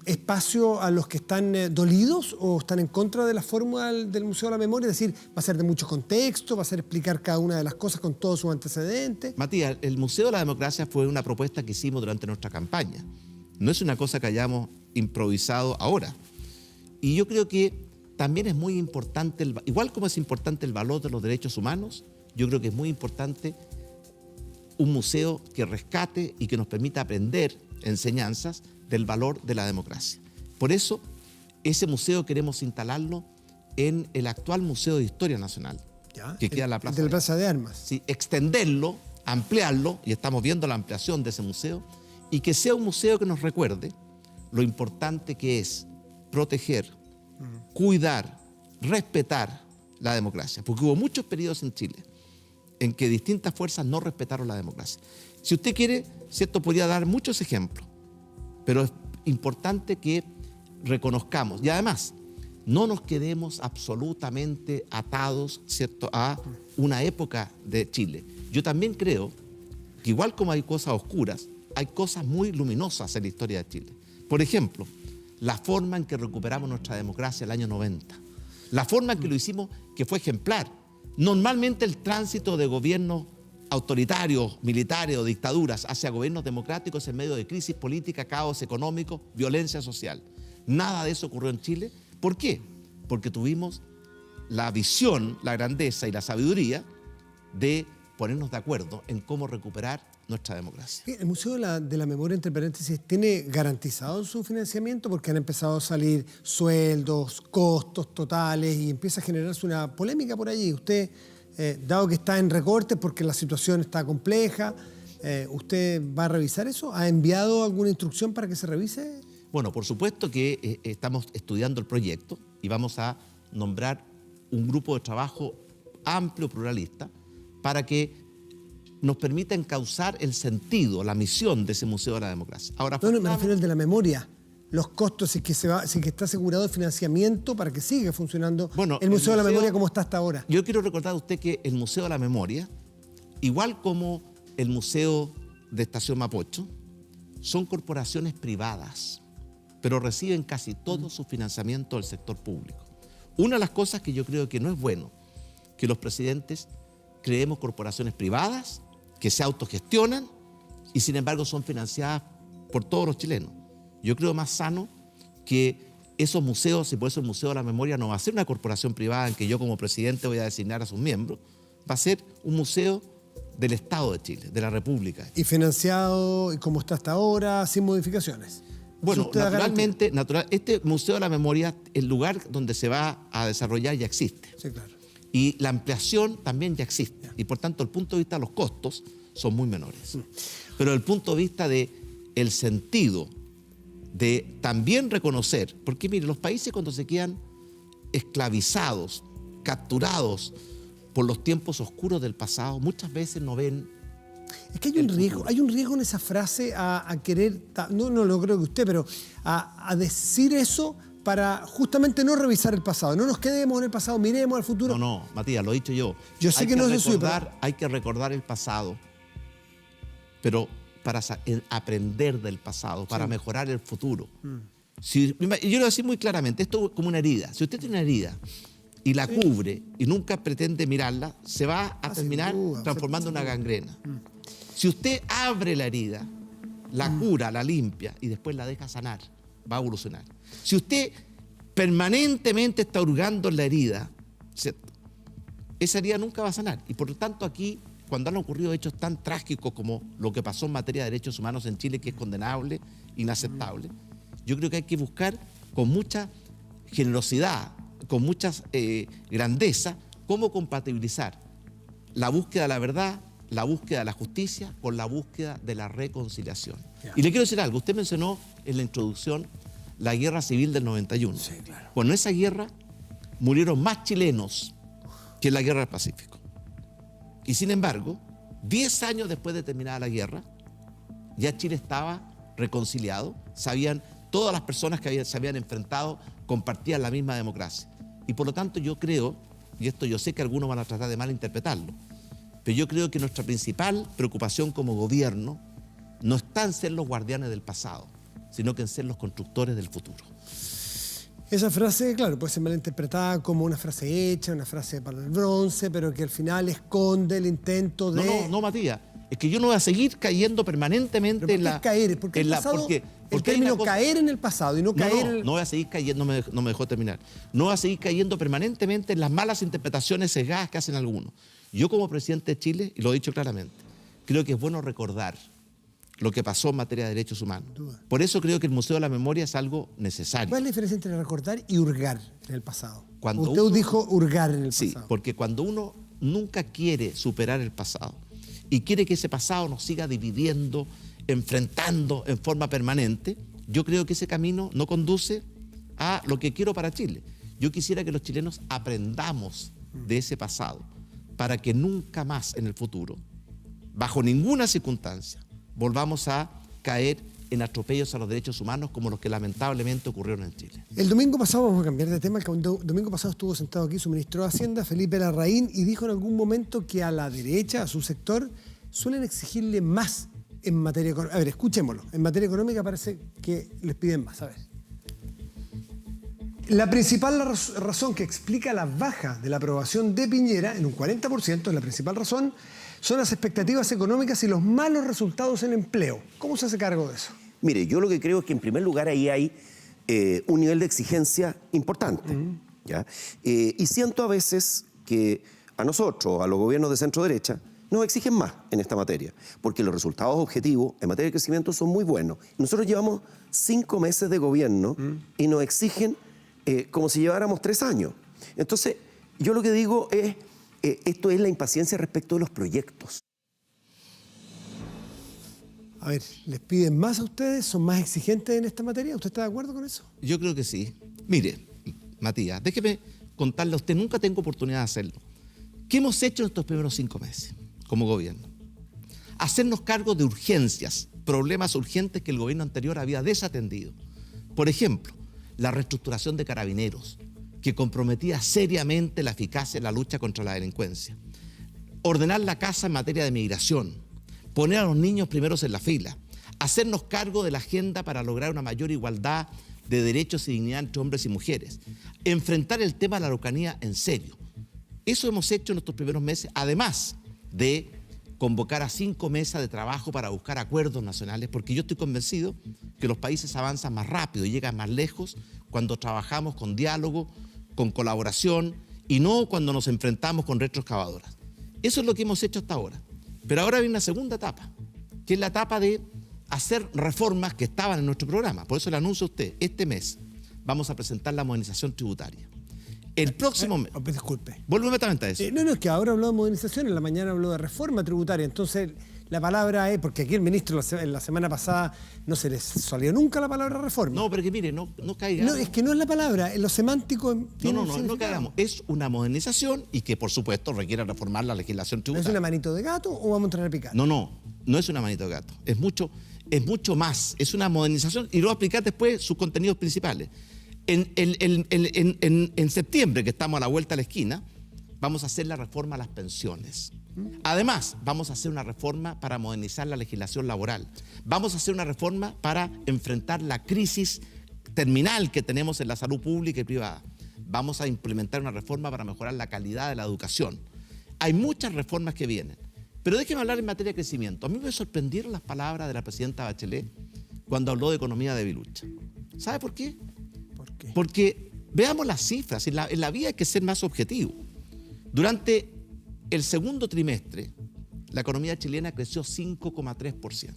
espacio a los que están dolidos o están en contra de la fórmula del Museo de la Memoria? Es decir, ¿va a ser de mucho contexto? ¿Va a ser explicar cada una de las cosas con todos sus antecedentes?
Matías, el Museo de la Democracia fue una propuesta que hicimos durante nuestra campaña. No es una cosa que hayamos improvisado ahora. Y yo creo que también es muy importante, igual como es importante el valor de los derechos humanos, yo creo que es muy importante un museo que rescate y que nos permita aprender enseñanzas del valor de la democracia. Por eso, ese museo queremos instalarlo en el actual Museo de Historia Nacional, que queda en la Plaza
de la Plaza de Armas.
Sí, extenderlo, ampliarlo, y estamos viendo la ampliación de ese museo, y que sea un museo que nos recuerde lo importante que es proteger, cuidar, respetar la democracia, porque hubo muchos periodos en Chile en que distintas fuerzas no respetaron la democracia. Si usted quiere, ¿cierto?, podría dar muchos ejemplos, pero importante que reconozcamos. Y además, no nos quedemos absolutamente atados, ¿cierto?, a una época de Chile. Yo también creo que igual como hay cosas oscuras, hay cosas muy luminosas en la historia de Chile. Por ejemplo, la forma en que recuperamos nuestra democracia el año 90. La forma en que lo hicimos, que fue ejemplar. Normalmente el tránsito de gobiernos autoritarios, militares o dictaduras hacia gobiernos democráticos en medio de crisis política, caos económico, violencia social. Nada de eso ocurrió en Chile. ¿Por qué? Porque tuvimos la visión, la grandeza y la sabiduría de ponernos de acuerdo en cómo recuperar nuestra democracia.
El Museo de la Memoria, entre paréntesis, ¿tiene garantizado su financiamiento? Porque han empezado a salir sueldos, costos totales y empieza a generarse una polémica por allí. Usted, dado que está en recortes porque la situación está compleja, ¿usted va a revisar eso? ¿Ha enviado alguna instrucción para que se revise?
Bueno, por supuesto que estamos estudiando el proyecto y vamos a nombrar un grupo de trabajo amplio, pluralista, para que nos permita encauzar el sentido, la misión de ese Museo de la Democracia. Ahora,
no, me refiero al de la memoria. Los costos, si es que está asegurado el financiamiento para que siga funcionando el Museo de la Memoria como está hasta ahora.
Yo quiero recordar a usted que el Museo de la Memoria, igual como el Museo de Estación Mapocho, son corporaciones privadas, pero reciben casi todo su financiamiento del sector público. Una de las cosas que yo creo que no es bueno, que los presidentes creemos corporaciones privadas que se autogestionan y sin embargo son financiadas por todos los chilenos. Yo creo más sano que esos museos, y por eso el Museo de la Memoria no va a ser una corporación privada en que yo como presidente voy a designar a sus miembros, va a ser un museo del Estado de Chile, de la República.
Y financiado como está hasta ahora, sin modificaciones.
Bueno, naturalmente, este Museo de la Memoria, el lugar donde se va a desarrollar ya existe.
Sí, claro.
Y la ampliación también ya existe. Y por tanto, el punto de vista de los costos son muy menores. Pero el punto de vista del sentido de también reconocer, porque mire, los países cuando se quedan esclavizados, capturados por los tiempos oscuros del pasado, muchas veces no ven.
Es que hay un riesgo en esa frase a querer, no lo creo que usted, pero a decir eso para justamente no revisar el pasado. No nos quedemos en el pasado, miremos al futuro.
No, Matías, lo he dicho yo.
Yo sé que no es eso.
Hay que recordar el pasado, pero para aprender del pasado, para mejorar el futuro. Yo lo voy a decir muy claramente, esto es como una herida. Si usted tiene una herida y la cubre y nunca pretende mirarla, se va a terminar transformando en una gangrena. Si usted abre la herida, la cura, la limpia y después la deja sanar, va a evolucionar. Si usted permanentemente está hurgando en la herida, ¿cierto?, esa herida nunca va a sanar. Y por lo tanto aquí, cuando han ocurrido hechos tan trágicos como lo que pasó en materia de derechos humanos en Chile, que es condenable, inaceptable, yo creo que hay que buscar con mucha generosidad, con mucha grandeza, cómo compatibilizar la búsqueda de la verdad, la búsqueda de la justicia con la búsqueda de la reconciliación. Y le quiero decir algo, usted mencionó en la introducción la guerra civil del 91.
Sí, claro.
Bueno, en esa guerra murieron más chilenos que en la guerra del Pacífico. Y sin embargo, 10 años después de terminada la guerra, ya Chile estaba reconciliado, todas las personas que se habían enfrentado compartían la misma democracia. Y por lo tanto yo creo, y esto yo sé que algunos van a tratar de malinterpretarlo, pero yo creo que nuestra principal preocupación como gobierno no está en ser los guardianes del pasado, sino que en ser los constructores del futuro.
Esa frase, claro, puede ser malinterpretada como una frase hecha, una frase para el bronce, pero que al final esconde el intento de...
No, Matías, es que yo no voy a seguir cayendo permanentemente en la...
caer? Porque el pasado, el término caer en el pasado y no caer...
No voy a seguir cayendo, no me dejó terminar. No voy a seguir cayendo permanentemente en las malas interpretaciones sesgadas que hacen algunos. Yo como presidente de Chile, y lo he dicho claramente, creo que es bueno recordar lo que pasó en materia de derechos humanos. Por eso creo que el Museo de la Memoria es algo necesario.
¿Cuál es la diferencia entre recordar y hurgar en el pasado?
Usted
dijo hurgar en el pasado.
Sí, porque cuando uno nunca quiere superar el pasado y quiere que ese pasado nos siga dividiendo, enfrentando en forma permanente, yo creo que ese camino no conduce a lo que quiero para Chile. Yo quisiera que los chilenos aprendamos de ese pasado para que nunca más en el futuro, bajo ninguna circunstancia, volvamos a caer en atropellos a los derechos humanos como los que lamentablemente ocurrieron en Chile.
El domingo pasado, vamos a cambiar de tema, el domingo pasado estuvo sentado aquí su ministro de Hacienda, Felipe Larraín, y dijo en algún momento que a la derecha, a su sector, suelen exigirle más en materia económica. A ver, escuchémoslo. En materia económica parece que les piden más. A ver. La principal razón que explica la baja de la aprobación de Piñera, en un 40%, la principal razón, son las expectativas económicas y los malos resultados en empleo. ¿Cómo se hace cargo de eso?
Mire, yo lo que creo es que en primer lugar ahí hay un nivel de exigencia importante. ¿Ya? Y siento a veces que a nosotros, a los gobiernos de centro-derecha, nos exigen más en esta materia, porque los resultados objetivos en materia de crecimiento son muy buenos. Nosotros llevamos 5 meses de gobierno y nos exigen como si lleváramos 3 años. Entonces, yo lo que digo es, esto es la impaciencia respecto de los proyectos.
A ver, ¿les piden más a ustedes? ¿Son más exigentes en esta materia? ¿Usted está de acuerdo con eso?
Yo creo que sí. Mire, Matías, déjeme contarle a usted, nunca tengo oportunidad de hacerlo. ¿Qué hemos hecho en estos primeros 5 meses como gobierno? Hacernos cargo de urgencias, problemas urgentes que el gobierno anterior había desatendido. Por ejemplo, la reestructuración de Carabineros, que comprometía seriamente la eficacia en la lucha contra la delincuencia. Ordenar la casa en materia de migración, poner a los niños primeros en la fila, hacernos cargo de la agenda para lograr una mayor igualdad de derechos y dignidad entre hombres y mujeres, enfrentar el tema de la Araucanía en serio. Eso hemos hecho en estos primeros meses, además de convocar a 5 mesas de trabajo para buscar acuerdos nacionales, porque yo estoy convencido que los países avanzan más rápido y llegan más lejos cuando trabajamos con diálogo, con colaboración y no cuando nos enfrentamos con retroexcavadoras. Eso es lo que hemos hecho hasta ahora. Pero ahora viene una segunda etapa, que es la etapa de hacer reformas que estaban en nuestro programa. Por eso le anuncio a usted, este mes vamos a presentar la modernización tributaria. El próximo mes...
Disculpe.
Vuelvo inmediatamente a eso.
No, es que ahora habló de modernización, en la mañana habló de reforma tributaria. Entonces, la palabra es... Porque aquí el ministro la semana pasada no se les salió nunca la palabra reforma.
No, pero que mire, no caigamos.
No, es que no es la palabra, en lo semántico...
No caigamos. Es una modernización y que, por supuesto, requiere reformar la legislación
¿No
tributaria.
es una manito de gato o vamos a entrar a picar?
No es una manito de gato. Es mucho más. Es una modernización y lo voy a explicar después sus contenidos principales. En septiembre, que estamos a la vuelta de la esquina, vamos a hacer la reforma a las pensiones. Además, vamos a hacer una reforma para modernizar la legislación laboral. Vamos a hacer una reforma para enfrentar la crisis terminal que tenemos en la salud pública y privada. Vamos a implementar una reforma para mejorar la calidad de la educación. Hay muchas reformas que vienen. Pero déjenme hablar en materia de crecimiento. A mí me sorprendieron las palabras de la presidenta Bachelet cuando habló de economía debilucha. ¿Sabe por qué? Porque veamos las cifras, en la vida hay que ser más objetivo. Durante el segundo trimestre, la economía chilena creció 5,3%.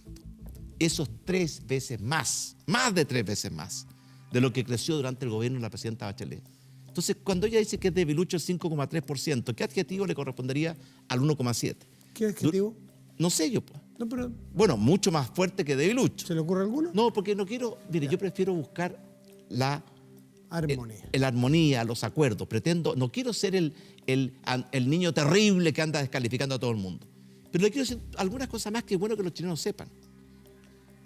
Eso es 3 veces más de 3 veces más de lo que creció durante el gobierno de la presidenta Bachelet. Entonces, cuando ella dice que es debilucho el 5,3%, ¿qué adjetivo le correspondería al 1,7%?
¿Qué adjetivo?
No sé yo, pues.
No, pero
Bueno, mucho más fuerte que debilucho.
¿se le ocurre alguno?
No, porque no quiero... Mire, yo prefiero buscar la armonía, los acuerdos. No quiero ser el niño terrible que anda descalificando a todo el mundo. Pero le quiero decir algunas cosas más que es bueno que los chilenos sepan.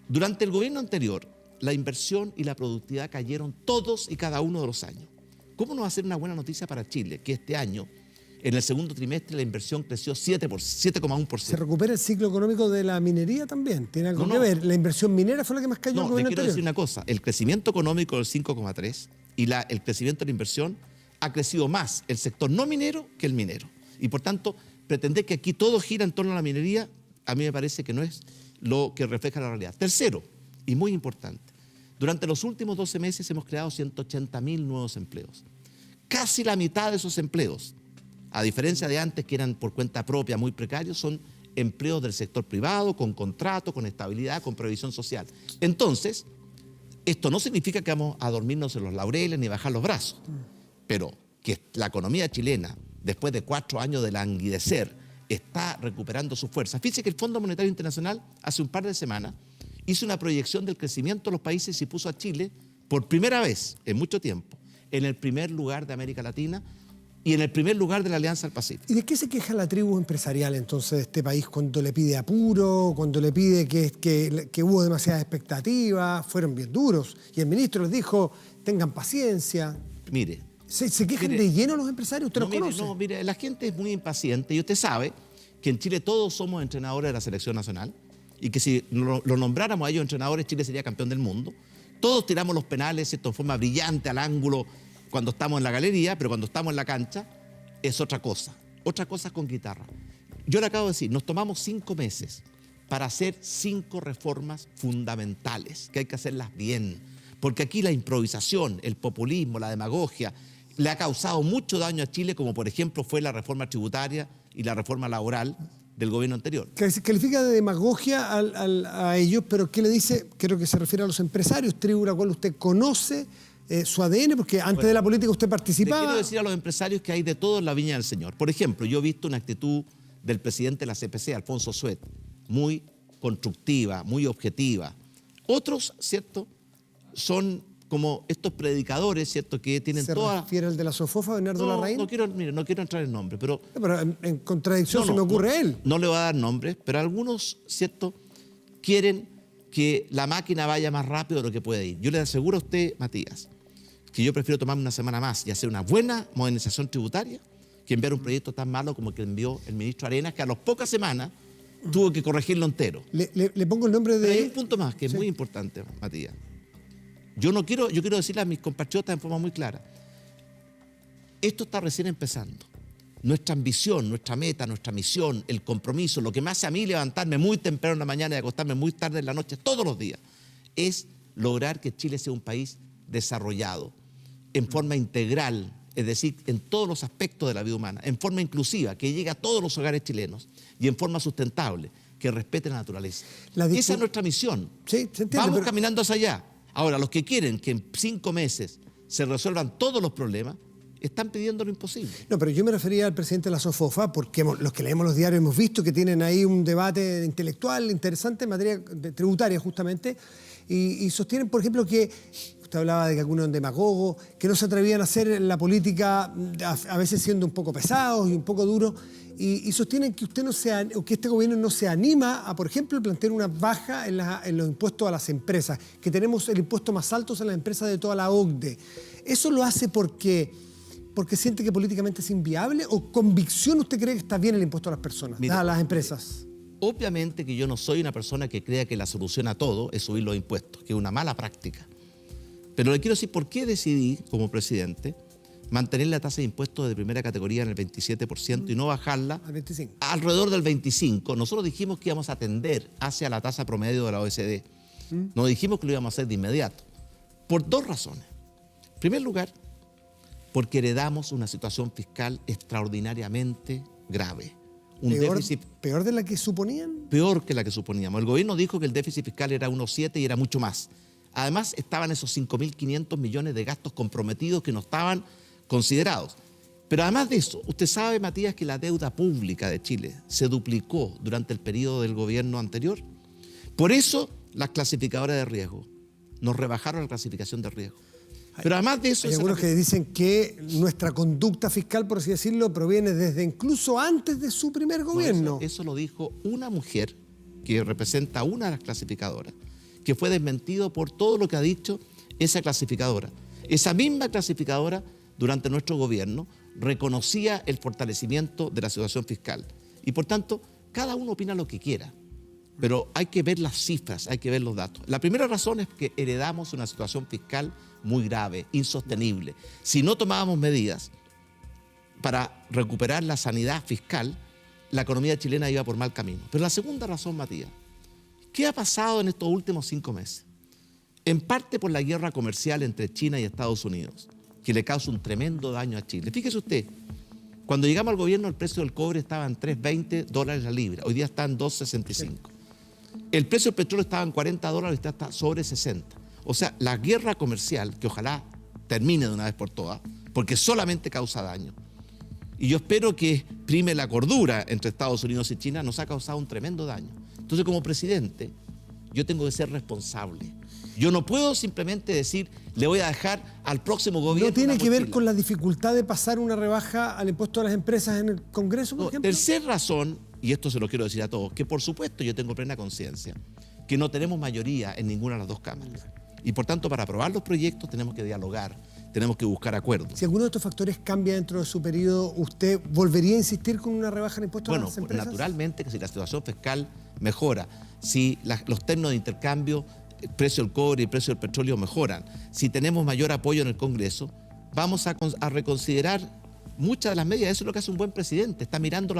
Durante el gobierno anterior, la inversión y la productividad cayeron todos y cada uno de los años. ¿Cómo no va a ser una buena noticia para Chile que este año, en el segundo trimestre, la inversión creció 7,1%?
¿Se recupera el ciclo económico de la minería también? ¿Tiene algo que ver? ¿La inversión minera fue la que más cayó en el
No,
gobierno
le quiero
anterior?
decir una cosa. El crecimiento económico del 5,3% y el crecimiento de la inversión ha crecido más el sector no minero que el minero. Y por tanto, pretender que aquí todo gira en torno a la minería, a mí me parece que no es lo que refleja la realidad. Tercero, y muy importante, durante los últimos 12 meses hemos creado 180.000 nuevos empleos. Casi la mitad de esos empleos, a diferencia de antes que eran por cuenta propia muy precarios, son empleos del sector privado, con contrato, con estabilidad, con previsión social. Entonces, esto no significa que vamos a dormirnos en los laureles ni bajar los brazos, pero que la economía chilena, después de 4 años de languidecer, está recuperando su fuerza. Fíjese que el Fondo Monetario Internacional hace un par de semanas hizo una proyección del crecimiento de los países y puso a Chile, por primera vez en mucho tiempo, en el primer lugar de América Latina, y en el primer lugar de la Alianza del Pacífico.
¿Y de qué se queja la tribu empresarial entonces de este país cuando le pide apuro, cuando le pide que hubo demasiadas expectativas, fueron bien duros? Y el ministro les dijo, tengan paciencia.
Mire.
¿Se quejan de lleno los empresarios? ¿Usted los conoce?
No, mire, la gente es muy impaciente y usted sabe que en Chile todos somos entrenadores de la selección nacional y que si lo nombráramos a ellos entrenadores, Chile sería campeón del mundo. Todos tiramos los penales, esto en forma brillante, al ángulo, cuando estamos en la galería, pero cuando estamos en la cancha es otra cosa con guitarra. Yo le acabo de decir, nos tomamos 5 meses para hacer 5 reformas fundamentales, que hay que hacerlas bien, porque aquí la improvisación, el populismo, la demagogia, le ha causado mucho daño a Chile, como por ejemplo fue la reforma tributaria y la reforma laboral del gobierno anterior.
Califica de demagogia a ellos, pero ¿qué le dice? Creo que se refiere a los empresarios, tribu la cual usted conoce su ADN, porque antes de la política usted participaba.
Le quiero decir a los empresarios que hay de todo en la viña del Señor. Por ejemplo, yo he visto una actitud del presidente de la CPC, Alfonso Suet, muy constructiva, muy objetiva. Otros, ¿cierto?, son como estos predicadores, ¿cierto?, que tienen toda...
¿Se refiere al de la Sofofa, Bernardo Larraín?
No quiero entrar en nombre, pero...
Pero en contradicción se me ocurre él.
No le voy a dar nombres, pero algunos, ¿cierto?, quieren que la máquina vaya más rápido de lo que puede ir. Yo le aseguro a usted, Matías, que yo prefiero tomarme una semana más y hacer una buena modernización tributaria que enviar un proyecto tan malo como el que envió el ministro Arenas, que a las pocas semanas tuvo que corregirlo entero.
Le pongo el nombre de...
Pero hay un punto más que es muy importante, Matías. Yo quiero decirle a mis compatriotas en forma muy clara, esto está recién empezando. Nuestra ambición, nuestra meta, nuestra misión, el compromiso, lo que me hace a mí levantarme muy temprano en la mañana y acostarme muy tarde en la noche, todos los días, es lograr que Chile sea un país desarrollado, en forma integral, es decir, en todos los aspectos de la vida humana, en forma inclusiva, que llegue a todos los hogares chilenos y en forma sustentable, que respete la naturaleza. Esa es nuestra misión.
Sí, se entiende,
Vamos caminando hacia allá. Ahora, los que quieren que en 5 meses se resuelvan todos los problemas, están pidiendo lo imposible.
No, pero yo me refería al presidente de la SOFOFA, porque los que leemos los diarios hemos visto que tienen ahí un debate intelectual interesante en materia tributaria, justamente, y sostienen, por ejemplo, que usted hablaba de que algunos eran demagogos, que no se atrevían a hacer la política, a veces siendo un poco pesados y un poco duros, y sostienen que que este gobierno no se anima a, por ejemplo, plantear una baja en los impuestos a las empresas, que tenemos el impuesto más alto en las empresas de toda la OCDE. ¿Eso lo hace porque siente que políticamente es inviable, o convicción usted cree que está bien el impuesto a las personas, a las empresas?
Obviamente que yo no soy una persona que crea que la solución a todo es subir los impuestos, que es una mala práctica. Pero le quiero decir por qué decidí, como presidente, mantener la tasa de impuestos de primera categoría en el 27% y no bajarla
al 25%.
Alrededor del 25%. Nosotros dijimos que íbamos a tender hacia la tasa promedio de la OECD. No dijimos que lo íbamos a hacer de inmediato. Por 2 razones. En primer lugar, porque heredamos una situación fiscal extraordinariamente grave.
¿Peor de la que suponían?
Peor que la que suponíamos. El gobierno dijo que el déficit fiscal era 1,7 y era mucho más. Además, estaban esos 5.500 millones de gastos comprometidos que no estaban considerados. Pero además de eso, usted sabe, Matías, que la deuda pública de Chile se duplicó durante el periodo del gobierno anterior. Por eso, las clasificadoras de riesgo nos rebajaron la clasificación de riesgo. Pero además de eso...
Hay algunos que dicen que nuestra conducta fiscal, por así decirlo, proviene desde incluso antes de su primer gobierno.
Eso lo dijo una mujer que representa a una de las clasificadoras, que fue desmentido por todo lo que ha dicho esa clasificadora. Esa misma clasificadora, durante nuestro gobierno, reconocía el fortalecimiento de la situación fiscal. Y por tanto, cada uno opina lo que quiera. Pero hay que ver las cifras, hay que ver los datos. La primera razón es que heredamos una situación fiscal muy grave, insostenible. Si no tomábamos medidas para recuperar la sanidad fiscal, la economía chilena iba por mal camino. Pero la segunda razón, Matías, ¿qué ha pasado en estos últimos 5 meses? En parte por la guerra comercial entre China y Estados Unidos, que le causa un tremendo daño a Chile. Fíjese usted, cuando llegamos al gobierno el precio del cobre estaba en $3.20 la libra, hoy día está en $2.65. El precio del petróleo estaba en $40 y hoy está sobre 60. O sea, la guerra comercial, que ojalá termine de una vez por todas, porque solamente causa daño. Y yo espero que prime la cordura entre Estados Unidos y China, nos ha causado un tremendo daño. Entonces, como presidente, yo tengo que ser responsable. Yo no puedo simplemente decir, le voy a dejar al próximo gobierno.
¿No tiene
una
que ver
mochila.
con la dificultad de pasar una rebaja al impuesto a las empresas en el Congreso, por
No,
ejemplo?
tercera razón, y esto se lo quiero decir a todos, que por supuesto yo tengo plena conciencia que no tenemos mayoría en ninguna de las dos cámaras. Y por tanto, para aprobar los proyectos tenemos que dialogar, tenemos que buscar acuerdos.
Si alguno de estos factores cambia dentro de su periodo, ¿usted volvería a insistir con una rebaja en impuestos a
Bueno,
las empresas?
naturalmente que si la situación fiscal mejora, si los términos de intercambio, el precio del cobre y el precio del petróleo mejoran, si tenemos mayor apoyo en el Congreso, vamos a reconsiderar muchas de las medidas. Eso es lo que hace un buen presidente. Está mirando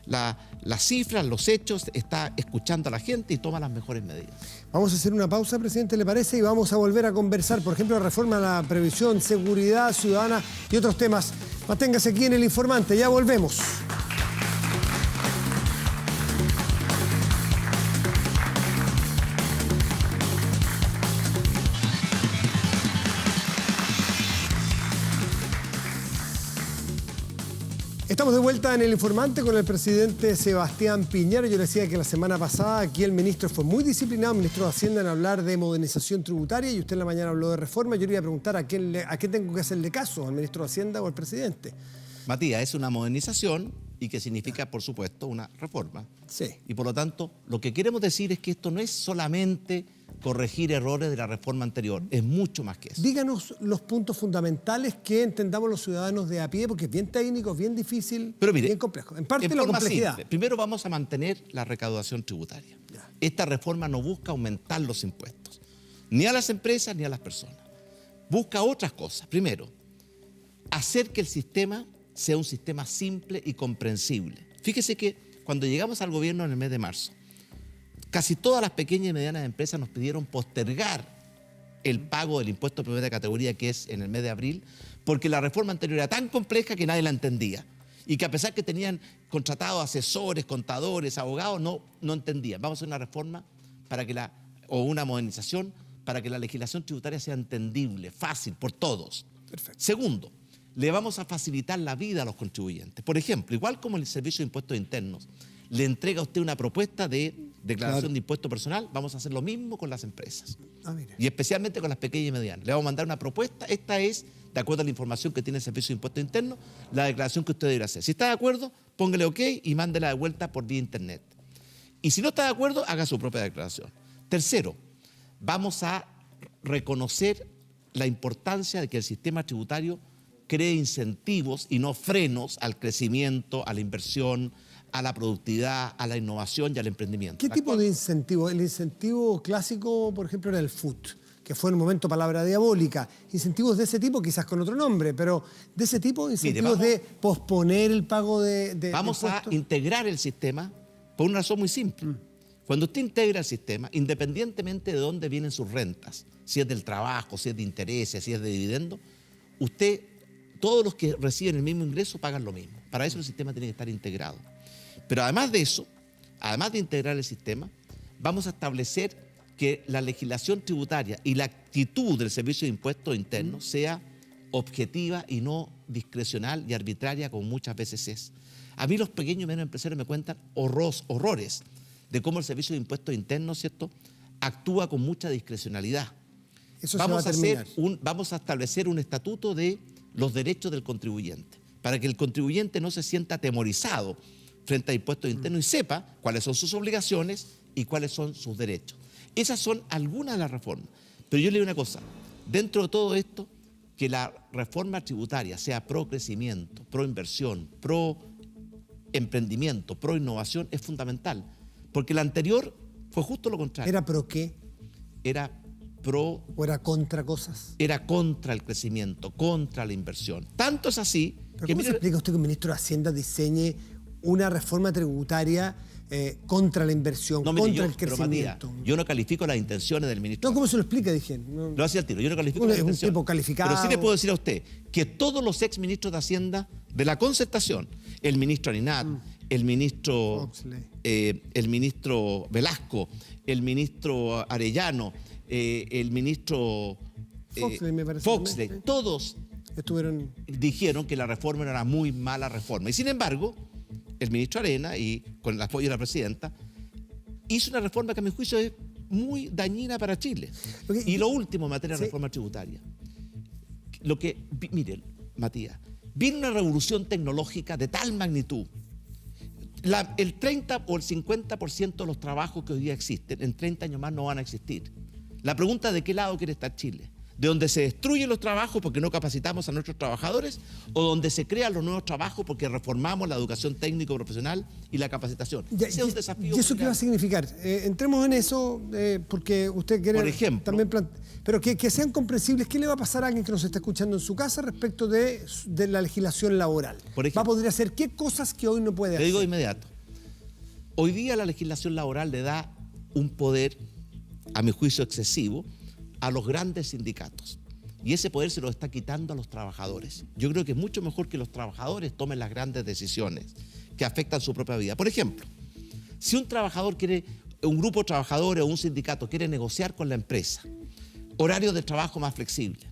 las cifras, los hechos, está escuchando a la gente y toma las mejores medidas.
Vamos a hacer una pausa, presidente, ¿le parece? Y vamos a volver a conversar, por ejemplo, la reforma a la previsión, seguridad ciudadana y otros temas. Manténgase aquí en El Informante, ya volvemos. Estamos de vuelta en El Informante con el presidente Sebastián Piñera. Yo le decía que la semana pasada aquí el ministro fue muy disciplinado, el ministro de Hacienda, en hablar de modernización tributaria, y usted en la mañana habló de reforma. Yo le iba a preguntar a qué tengo que hacerle caso, al ministro de Hacienda o al presidente.
Matías, es una modernización y que significa, por supuesto, una reforma.
Sí.
Y por lo tanto, lo que queremos decir es que esto no es solamente corregir errores de la reforma anterior, es mucho más que eso.
Díganos los puntos fundamentales que entendamos los ciudadanos de a pie, porque es bien técnico, es bien difícil,
Pero mire,
bien complejo. En parte
en
la
forma
complejidad.
simple, primero vamos a mantener la recaudación tributaria.
Ya.
Esta reforma no busca aumentar los impuestos, ni a las empresas ni a las personas. Busca otras cosas. Primero, hacer que el sistema sea un sistema simple y comprensible. Fíjese que cuando llegamos al gobierno en el mes de marzo, casi todas las pequeñas y medianas empresas nos pidieron postergar el pago del impuesto de primera categoría, que es en el mes de abril, porque la reforma anterior era tan compleja que nadie la entendía. Y que a pesar que tenían contratados asesores, contadores, abogados, no entendían. Vamos a hacer una reforma o una modernización para que la legislación tributaria sea entendible, fácil, por todos.
Perfecto.
Segundo, le vamos a facilitar la vida a los contribuyentes. Por ejemplo, igual como el Servicio de Impuestos Internos le entrega a usted una propuesta de declaración de impuesto personal, vamos a hacer lo mismo con las empresas.
Mire.
Y especialmente con las pequeñas y medianas. Le vamos a mandar una propuesta. Esta es, de acuerdo a la información que tiene el Servicio de Impuestos Internos, la declaración que usted debe hacer. Si está de acuerdo, póngale OK y mándela de vuelta por vía internet. Y si no está de acuerdo, haga su propia declaración. Tercero, vamos a reconocer la importancia de que el sistema tributario cree incentivos y no frenos al crecimiento, a la inversión, a la productividad, a la innovación y al emprendimiento.
¿Qué tipo de incentivo? El incentivo clásico, por ejemplo, era el FUT, que fue en un momento palabra diabólica. Incentivos de ese tipo, quizás con otro nombre, pero de ese tipo, incentivos de posponer el pago de
Vamos a integrar el sistema por una razón muy simple. Cuando usted integra el sistema, independientemente de dónde vienen sus rentas, si es del trabajo, si es de intereses, si es de dividendo, todos los que reciben el mismo ingreso pagan lo mismo. Para eso el sistema tiene que estar integrado. Pero además de eso, además de integrar el sistema, vamos a establecer que la legislación tributaria y la actitud del Servicio de Impuestos Internos sea objetiva y no discrecional y arbitraria, como muchas veces es. A mí los pequeños y medianos empresarios me cuentan horrores de cómo el Servicio de Impuestos Internos, ¿cierto?, actúa con mucha discrecionalidad.
Eso vamos
a establecer un estatuto de los derechos del contribuyente, para que el contribuyente no se sienta atemorizado frente a impuestos internos y sepa cuáles son sus obligaciones y cuáles son sus derechos. Esas son algunas de las reformas. Pero yo le digo una cosa, dentro de todo esto, que la reforma tributaria sea pro crecimiento, pro inversión, pro emprendimiento, pro innovación, es fundamental. Porque la anterior fue justo lo contrario.
¿Era pro qué?
Era pro...
¿O era contra cosas?
Era contra el crecimiento, contra la inversión. Tanto es así...
¿Pero cómo se explica usted que el ministro de Hacienda diseñe una reforma tributaria contra la inversión, contra el crecimiento?
Matías, yo no califico las intenciones del ministro.
No, ¿cómo se lo explica? Dije.
Lo hacía al tiro, yo no califico las intenciones.
Es un tipo calificado.
Pero sí le puedo decir a usted que todos los exministros de Hacienda de la concertación, el ministro Arinat, el ministro Velasco, el ministro Arellano, el ministro Foxley, todos dijeron que la reforma era una muy mala reforma. Y sin embargo, el ministro Arena, y con el apoyo de la presidenta, hizo una reforma que a mi juicio es muy dañina para Chile.
Okay.
Y lo último en materia de
Sí.
reforma tributaria. Miren, Matías, viene una revolución tecnológica de tal magnitud. El 30 o el 50% de los trabajos que hoy día existen, en 30 años más no van a existir. La pregunta es: ¿de qué lado quiere estar Chile? ¿De donde se destruyen los trabajos porque no capacitamos a nuestros trabajadores, o donde se crean los nuevos trabajos porque reformamos la educación técnico-profesional y la capacitación?
Ya,
Ese es un desafío.
¿Y eso qué va a significar? Entremos en eso, porque usted quiere
Por ejemplo,
también pero que sean comprensibles. ¿Qué le va a pasar a alguien que nos está escuchando en su casa respecto de la legislación laboral?
Por ejemplo,
¿Va a poder hacer qué cosas que hoy no puede
Te
hacer?
digo de inmediato. Hoy día la legislación laboral le da un poder, a mi juicio excesivo, a los grandes sindicatos. Y ese poder se lo está quitando a los trabajadores. Yo creo que es mucho mejor que los trabajadores tomen las grandes decisiones que afectan su propia vida. Por ejemplo, si un trabajador quiere, un grupo de trabajadores o un sindicato quiere negociar con la empresa horarios de trabajo más flexibles.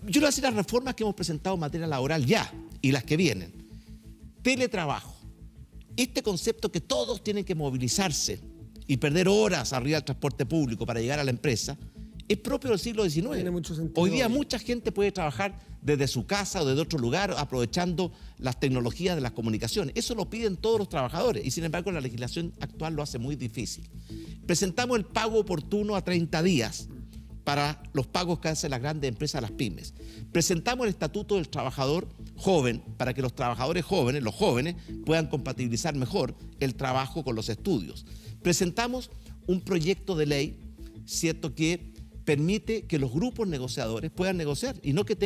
Yo le voy a decir las reformas que hemos presentado en materia laboral ya y las que vienen. Teletrabajo. Este concepto que todos tienen que movilizarse y perder horas arriba del transporte público para llegar a la empresa es propio del siglo XIX.
Tiene mucho sentido.
Hoy día mucha gente puede trabajar desde su casa o desde otro lugar aprovechando las tecnologías de las comunicaciones. Eso lo piden todos los trabajadores y sin embargo la legislación actual lo hace muy difícil. Presentamos el pago oportuno a 30 días para los pagos que hacen las grandes empresas, las pymes. Presentamos el Estatuto del Trabajador Joven para que los trabajadores jóvenes, los jóvenes, puedan compatibilizar mejor el trabajo con los estudios. Presentamos un proyecto de ley, cierto, que permite que los grupos negociadores puedan negociar y no que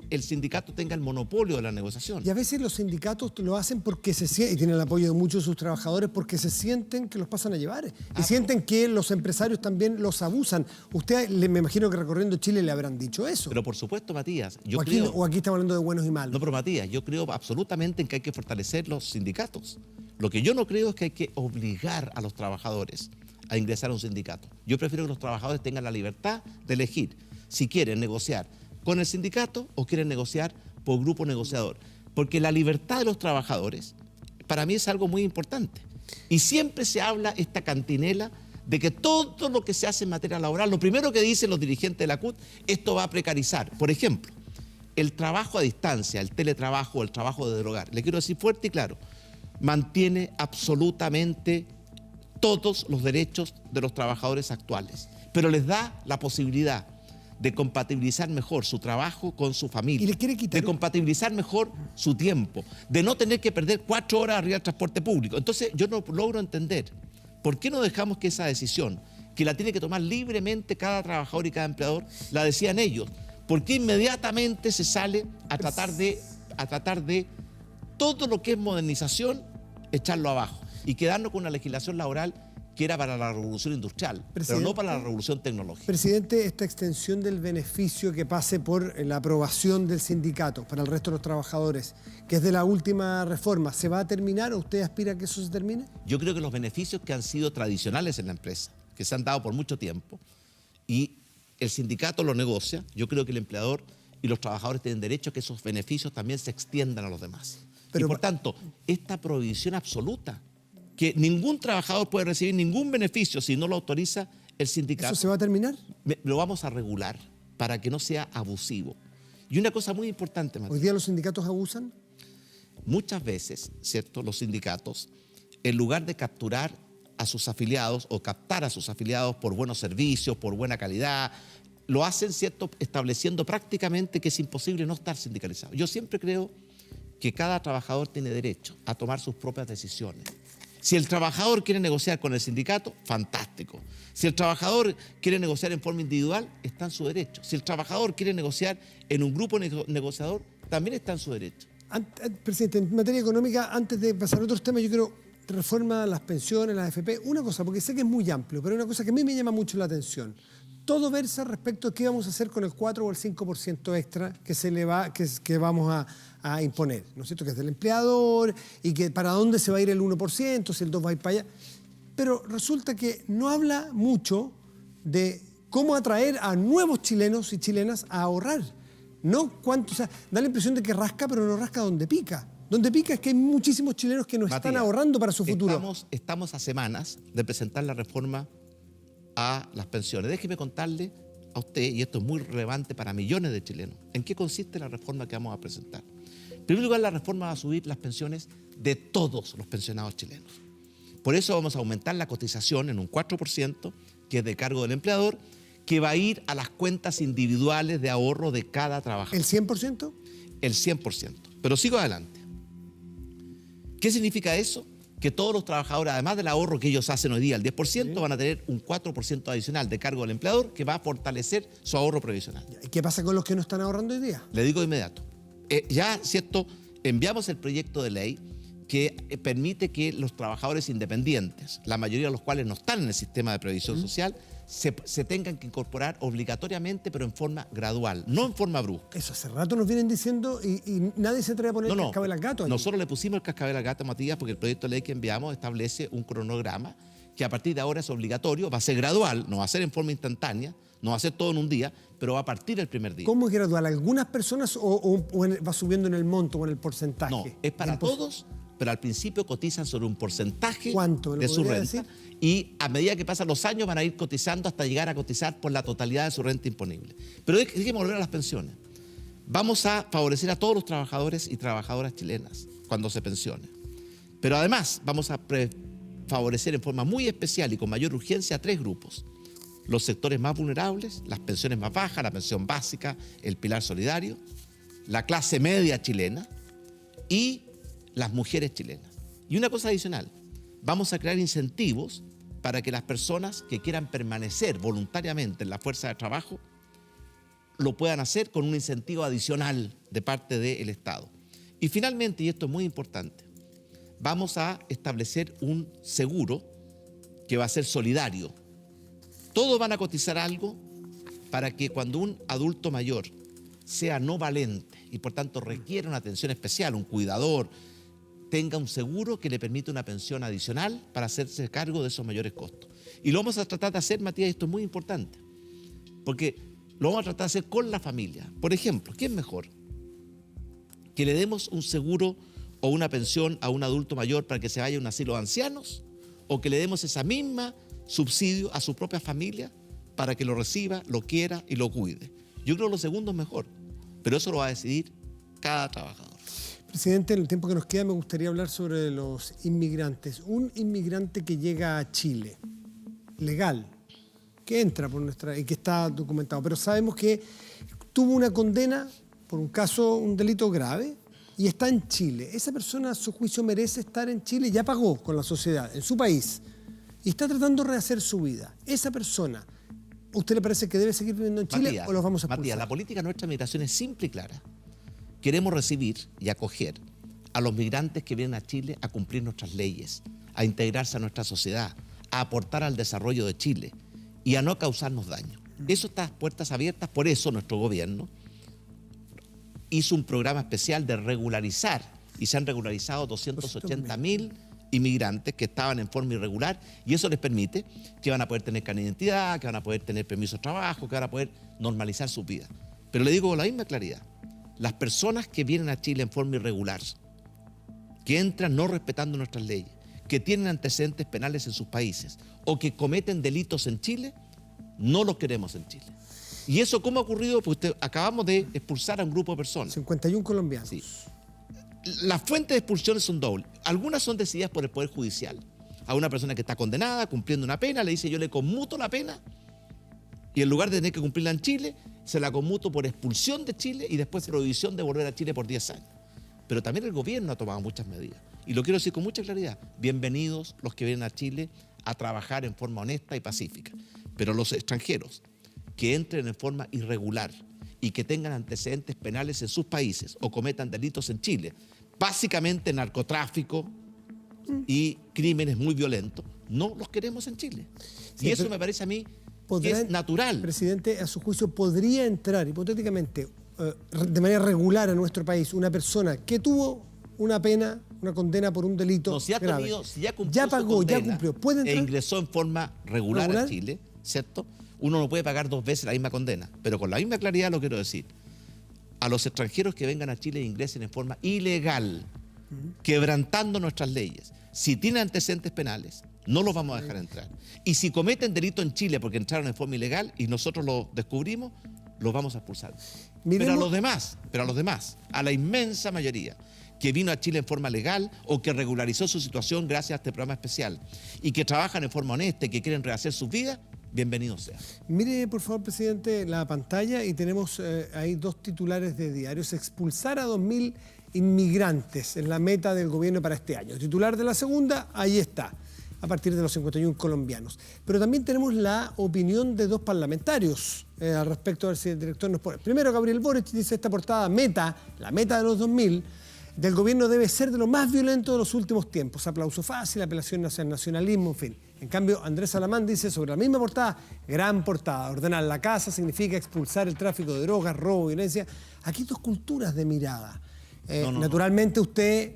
el sindicato tenga el monopolio de la negociación.
Y a veces los sindicatos lo hacen porque se sienten, y tienen el apoyo de muchos de sus trabajadores, porque se sienten que los pasan a llevar. Y sienten que los empresarios también los abusan. Usted, me imagino que recorriendo Chile le habrán dicho eso.
Pero por supuesto, Matías,
O aquí estamos hablando de buenos y malos.
No, pero Matías, yo creo absolutamente en que hay que fortalecer los sindicatos. Lo que yo no creo es que hay que obligar a los trabajadores a ingresar a un sindicato. Yo prefiero que los trabajadores tengan la libertad de elegir si quieren negociar con el sindicato o quieren negociar por grupo negociador. Porque la libertad de los trabajadores para mí es algo muy importante. Y siempre se habla esta cantinela de que todo lo que se hace en materia laboral, lo primero que dicen los dirigentes de la CUT, esto va a precarizar. Por ejemplo, el trabajo a distancia, el teletrabajo, el trabajo de hogar. Le quiero decir fuerte y claro, mantiene absolutamente todos los derechos de los trabajadores actuales, pero les da la posibilidad de compatibilizar mejor su trabajo con su familia,
¿Y le quiere quitar?
de compatibilizar mejor su tiempo, de no tener que perder 4 horas arriba del transporte público. Entonces yo no logro entender por qué no dejamos que esa decisión, que la tiene que tomar libremente cada trabajador y cada empleador, la decían ellos. ¿Por qué inmediatamente se sale a tratar de todo lo que es modernización, echarlo abajo y quedarnos con una legislación laboral que era para la revolución industrial, pero no para la revolución tecnológica?
Presidente, esta extensión del beneficio que pase por la aprobación del sindicato para el resto de los trabajadores, que es de la última reforma, ¿se va a terminar o usted aspira a que eso se termine?
Yo creo que los beneficios que han sido tradicionales en la empresa, que se han dado por mucho tiempo, y el sindicato lo negocia, yo creo que el empleador y los trabajadores tienen derecho a que esos beneficios también se extiendan a los demás.
Pero,
y por tanto, esta prohibición absoluta, que ningún trabajador puede recibir ningún beneficio si no lo autoriza el sindicato.
¿Eso se va a terminar?
Lo vamos a regular para que no sea abusivo. Y una cosa muy importante, Matías.
¿Hoy día los sindicatos abusan?
Muchas veces, ¿cierto?, los sindicatos, en lugar de capturar a sus afiliados o captar a sus afiliados por buenos servicios, por buena calidad, lo hacen, ¿cierto?, estableciendo prácticamente que es imposible no estar sindicalizado. Yo siempre creo que cada trabajador tiene derecho a tomar sus propias decisiones. Si el trabajador quiere negociar con el sindicato, fantástico. Si el trabajador quiere negociar en forma individual, está en su derecho. Si el trabajador quiere negociar en un grupo negociador, también está en su derecho.
Presidente, en materia económica, antes de pasar a otros temas, yo quiero reforma las pensiones, las AFP. Una cosa, porque sé que es muy amplio, pero una cosa que a mí me llama mucho la atención. Todo versa respecto a qué vamos a hacer con el 4 o el 5% extra que vamos a imponer, ¿no es cierto? Que es del empleador y que para dónde se va a ir el 1%, si el 2% va a ir para allá. Pero resulta que no habla mucho de cómo atraer a nuevos chilenos y chilenas a ahorrar. No cuánto, o sea, da la impresión de que rasca, pero no rasca donde pica. Donde pica es que hay muchísimos chilenos que no están
Matías,
ahorrando para su futuro.
Estamos a semanas de presentar la reforma a las pensiones. Déjeme contarle a usted, y esto es muy relevante para millones de chilenos, en qué consiste la reforma que vamos a presentar. En primer lugar, la reforma va a subir las pensiones de todos los pensionados chilenos. Por eso vamos a aumentar la cotización en un 4%, que es de cargo del empleador, que va a ir a las cuentas individuales de ahorro de cada trabajador.
¿El 100%?
El 100%. Pero sigo adelante. ¿Qué significa eso? Que todos los trabajadores, además del ahorro que ellos hacen hoy día, el 10%, van a tener un 4% adicional de cargo del empleador que va a fortalecer su ahorro previsional.
¿Y qué pasa con los que no están ahorrando hoy día?
Le digo de inmediato. Ya, ¿cierto? Enviamos el proyecto de ley que permite que los trabajadores independientes, la mayoría de los cuales no están en el sistema de previsión social, se tengan que incorporar obligatoriamente, pero en forma gradual, no en forma brusca.
Eso hace rato nos vienen diciendo y nadie se atreve a poner el cascabel al gato.
Nosotros le pusimos el cascabel al gato, Matías, porque el proyecto de ley que enviamos establece un cronograma que a partir de ahora es obligatorio, va a ser gradual, no va a ser en forma instantánea, no va a ser todo en un día, pero va a partir del primer día.
¿Cómo es gradual? ¿Algunas personas o va subiendo en el monto o en el porcentaje?
No, es para todos, pero al principio cotizan sobre un porcentaje de su renta.
Decir?
Y a medida que pasan los años van a ir cotizando hasta llegar a cotizar por la totalidad de su renta imponible. Pero déjeme volver a las pensiones. Vamos a favorecer a todos los trabajadores y trabajadoras chilenas cuando se pensionen. Pero además vamos a favorecer en forma muy especial y con mayor urgencia a 3 grupos. Los sectores más vulnerables, las pensiones más bajas, la pensión básica, el pilar solidario, la clase media chilena y las mujeres chilenas. Y una cosa adicional, vamos a crear incentivos para que las personas que quieran permanecer voluntariamente en la fuerza de trabajo lo puedan hacer con un incentivo adicional de parte del Estado. Y finalmente, y esto es muy importante, vamos a establecer un seguro que va a ser solidario. Todos van a cotizar algo para que cuando un adulto mayor sea no valente y por tanto requiere una atención especial, un cuidador, tenga un seguro que le permite una pensión adicional para hacerse cargo de esos mayores costos. Y lo vamos a tratar de hacer, Matías, y esto es muy importante, porque lo vamos a tratar de hacer con la familia. Por ejemplo, ¿qué es mejor? ¿Que le demos un seguro o una pensión a un adulto mayor para que se vaya a un asilo de ancianos? ¿O que le demos esa misma subsidio a su propia familia para que lo reciba, lo quiera y lo cuide? Yo creo que lo segundo es mejor, pero eso lo va a decidir cada trabajador.
Presidente, en el tiempo que nos queda me gustaría hablar sobre los inmigrantes. Un inmigrante que llega a Chile, legal, que entra por y que está documentado, pero sabemos que tuvo una condena por un caso, un delito grave, y está en Chile. Esa persona, a su juicio, merece estar en Chile, ya pagó con la sociedad, en su país, y está tratando de rehacer su vida. Esa persona, ¿a usted le parece que debe seguir viviendo en Chile,
Matías,
o los vamos a expulsar?
Matías, la política de nuestra migración es simple y clara. Queremos recibir y acoger a los migrantes que vienen a Chile a cumplir nuestras leyes, a integrarse a nuestra sociedad, a aportar al desarrollo de Chile y a no causarnos daño. Eso está a puertas abiertas, por eso nuestro gobierno hizo un programa especial de regularizar, y se han regularizado 280.000 inmigrantes que estaban en forma irregular, y eso les permite que van a poder tener carnet de identidad, que van a poder tener permiso de trabajo, que van a poder normalizar su vida. Pero le digo con la misma claridad, las personas que vienen a Chile en forma irregular, que entran no respetando nuestras leyes, que tienen antecedentes penales en sus países o que cometen delitos en Chile, no los queremos en Chile. ¿Y eso cómo ha ocurrido? Pues acabamos de expulsar a un grupo de personas.
51 colombianos.
Sí. Las fuentes de expulsiones son dobles. Algunas son decididas por el Poder Judicial. A una persona que está condenada, cumpliendo una pena, le dice yo le conmuto la pena y en lugar de tener que cumplirla en Chile, se la conmuto por expulsión de Chile y después prohibición de volver a Chile por 10 años. Pero también el gobierno ha tomado muchas medidas. Y lo quiero decir con mucha claridad. Bienvenidos los que vienen a Chile a trabajar en forma honesta y pacífica. Pero los extranjeros que entren en forma irregular y que tengan antecedentes penales en sus países o cometan delitos en Chile, básicamente narcotráfico y crímenes muy violentos, no los queremos en Chile.
Sí,
y eso me parece a mí que es natural.
Presidente, a su juicio, ¿podría entrar hipotéticamente de manera regular a nuestro país una persona que tuvo una pena, una condena por un delito grave?
Si ya cumplió
ya pagó,
condena,
ya cumplió, ¿puede entrar?
E ingresó en forma regular a Chile, ¿cierto? Uno no puede pagar 2 veces la misma condena, pero con la misma claridad lo quiero decir. A los extranjeros que vengan a Chile e ingresen en forma ilegal, quebrantando nuestras leyes, si tienen antecedentes penales, no los vamos a dejar entrar. Y si cometen delito en Chile porque entraron en forma ilegal y nosotros lo descubrimos, los vamos a expulsar. Pero a los demás, a la inmensa mayoría que vino a Chile en forma legal o que regularizó su situación gracias a este programa especial y que trabajan en forma honesta y que quieren rehacer sus vidas, bienvenidos sean.
Mire, por favor, presidente, la pantalla y tenemos ahí dos titulares de diarios. Expulsar a 2.000 inmigrantes es la meta del gobierno para este año. El titular de la segunda, ahí está, a partir de los 51 colombianos. Pero también tenemos la opinión de dos parlamentarios al respecto, a ver si el director nos pone. Primero, Gabriel Boric dice esta portada, la meta de los 2.000 del gobierno debe ser de lo más violento de los últimos tiempos. Aplauso fácil, apelación hacia el nacionalismo, en fin. En cambio, Andrés Salamán dice sobre la misma portada, gran portada, ordenar la casa significa expulsar el tráfico de drogas, robo, violencia. Aquí dos culturas de mirada. Naturalmente usted,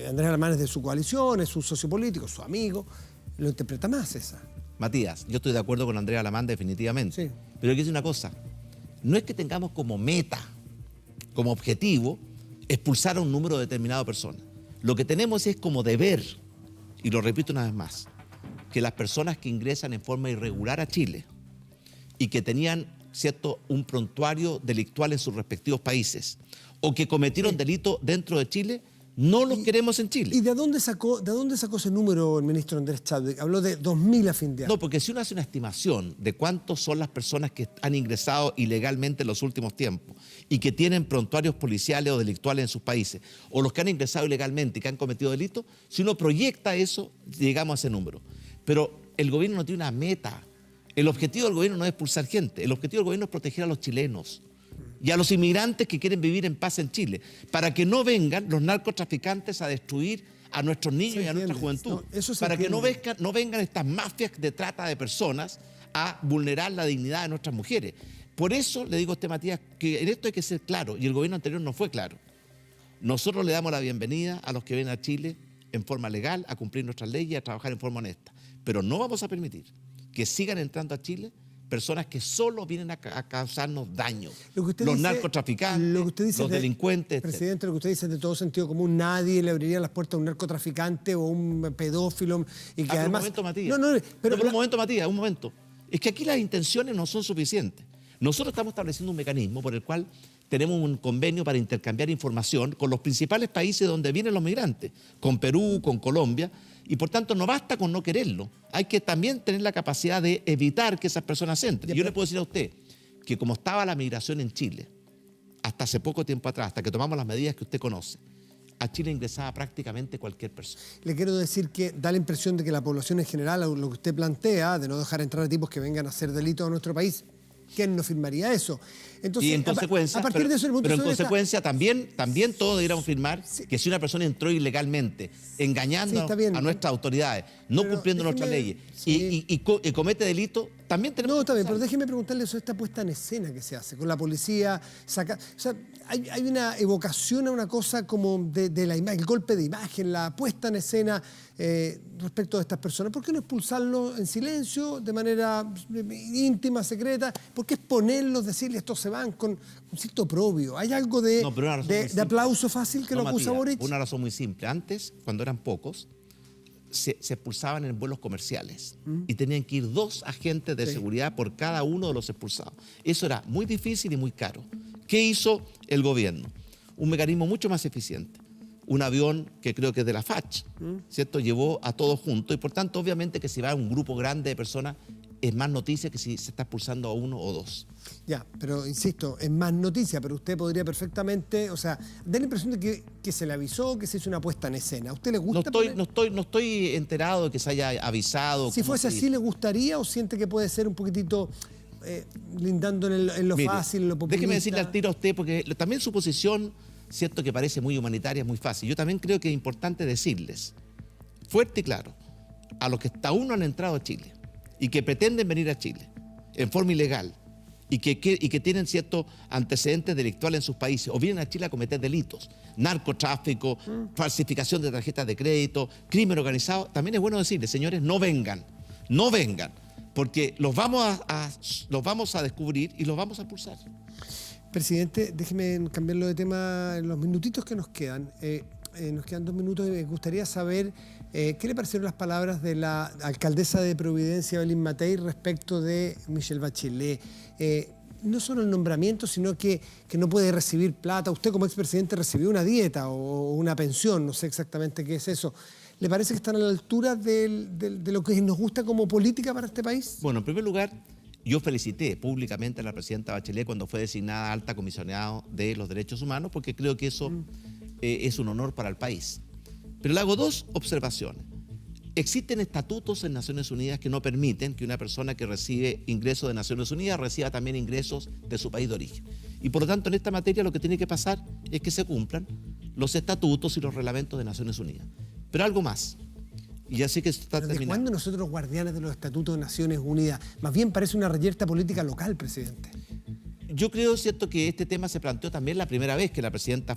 Andrés Salamán es de su coalición, es su socio político, su amigo, lo interpreta más esa.
Matías, yo estoy de acuerdo con Andrea Alamán definitivamente.
Sí.
Pero hay que decir una cosa, no es que tengamos como meta, como objetivo, expulsar a un número determinado de personas. Lo que tenemos es como deber, y lo repito una vez más, que las personas que ingresan en forma irregular a Chile y que tenían, ¿cierto?, un prontuario delictual en sus respectivos países o que cometieron delito dentro de Chile, no los queremos en Chile.
¿Y de dónde sacó ese número el ministro Andrés Chadwick? Habló de 2.000 a fin de año.
No, porque si uno hace una estimación de cuántos son las personas que han ingresado ilegalmente en los últimos tiempos y que tienen prontuarios policiales o delictuales en sus países, o los que han ingresado ilegalmente y que han cometido delitos, si uno proyecta eso, llegamos a ese número. Pero el gobierno no tiene una meta. El objetivo del gobierno no es expulsar gente. El objetivo del gobierno es proteger a los chilenos y a los inmigrantes que quieren vivir en paz en Chile, para que no vengan los narcotraficantes a destruir a nuestros niños y a nuestra juventud, para que no vengan estas mafias de trata de personas a vulnerar la dignidad de nuestras mujeres. Por eso le digo a usted, Matías, que en esto hay que ser claro, y el gobierno anterior no fue claro. Nosotros le damos la bienvenida a los que vienen a Chile en forma legal, a cumplir nuestras leyes y a trabajar en forma honesta, pero no vamos a permitir que sigan entrando a Chile personas que solo vienen a causarnos daño. Los narcotraficantes, los delincuentes.
Presidente, lo que usted dice es de todo sentido común. Nadie le abriría las puertas a un narcotraficante o un pedófilo. Y que además...
Un momento, Matías. Pero un momento, Matías, un momento. Es que aquí las intenciones no son suficientes. Nosotros estamos estableciendo un mecanismo por el cual tenemos un convenio para intercambiar información con los principales países donde vienen los migrantes, con Perú, con Colombia, y por tanto no basta con no quererlo, hay que también tener la capacidad de evitar que esas personas entren. Yo le puedo decir a usted que como estaba la migración en Chile, hasta hace poco tiempo atrás, hasta que tomamos las medidas que usted conoce, a Chile ingresaba prácticamente cualquier persona.
Le quiero decir que da la impresión de que la población en general, lo que usted plantea, de no dejar entrar a tipos que vengan a hacer delitos a nuestro país, ¿quién no firmaría eso? Entonces,
y en consecuencia,
a partir de eso,
pero en consecuencia también todos deberíamos firmar que si una persona entró ilegalmente, engañando a nuestras autoridades, no cumpliendo nuestras leyes y comete delito, también tenemos...
No, está bien, pero déjeme preguntarle sobre esta puesta en escena que se hace con la policía. O sea, hay una evocación a una cosa como de la imagen, el golpe de imagen, la puesta en escena respecto de estas personas. ¿Por qué no expulsarlos en silencio, de manera íntima, secreta? ¿Por qué exponerlos, decirles estos se van con un cierto oprobio? ¿Hay algo de aplauso fácil que lo acusa Boric?
Una razón muy simple. Antes, cuando eran pocos, se expulsaban en vuelos comerciales y tenían que ir 2 agentes de seguridad por cada uno de los expulsados. Eso era muy difícil y muy caro. ¿Qué hizo el gobierno? Un mecanismo mucho más eficiente. Un avión que creo que es de la FACH, ¿cierto? Llevó a todos juntos y por tanto obviamente que si va un grupo grande de personas es más noticia que si se está expulsando a 1 o 2.
Ya, pero insisto, es más noticia, pero usted podría perfectamente, o sea, da la impresión de que se le avisó, que se hizo una puesta en escena. ¿A usted le gusta?
No estoy enterado de que se haya avisado.
Si fuese así, ¿le gustaría o siente que puede ser un poquitito lindando en lo fácil, en lo populista?
Déjeme decirle al tiro a usted, porque también su posición, cierto que parece muy humanitaria, es muy fácil. Yo también creo que es importante decirles, fuerte y claro, a los que aún no han entrado a Chile y que pretenden venir a Chile en forma ilegal y que tienen ciertos antecedentes delictuales en sus países o vienen a Chile a cometer delitos, narcotráfico, falsificación de tarjetas de crédito, crimen organizado, también es bueno decirles, señores, no vengan, porque los vamos a descubrir y los vamos a expulsar.
Presidente, déjeme cambiarlo de tema en los minutitos que nos quedan. nos quedan 2 minutos y me gustaría saber qué le parecieron las palabras de la alcaldesa de Providencia, Evelyn Matei, respecto de Michelle Bachelet. No solo el nombramiento, sino que no puede recibir plata. Usted como expresidente recibió una dieta o una pensión, no sé exactamente qué es eso. ¿Le parece que están a la altura de lo que nos gusta como política para este país?
Bueno, en primer lugar, yo felicité públicamente a la presidenta Bachelet cuando fue designada alta comisionada de los derechos humanos, porque creo que eso es un honor para el país. Pero le hago 2 observaciones. Existen estatutos en Naciones Unidas que no permiten que una persona que recibe ingresos de Naciones Unidas reciba también ingresos de su país de origen. Y por lo tanto, en esta materia lo que tiene que pasar es que se cumplan los estatutos y los reglamentos de Naciones Unidas. Pero algo más. Y ya sé que esto está
¿Pero
terminando.
¿De cuándo nosotros los guardianes de los estatutos de Naciones Unidas? Más bien parece una reyerta política local, presidente.
Yo creo, cierto, que este tema se planteó también la primera vez que la presidenta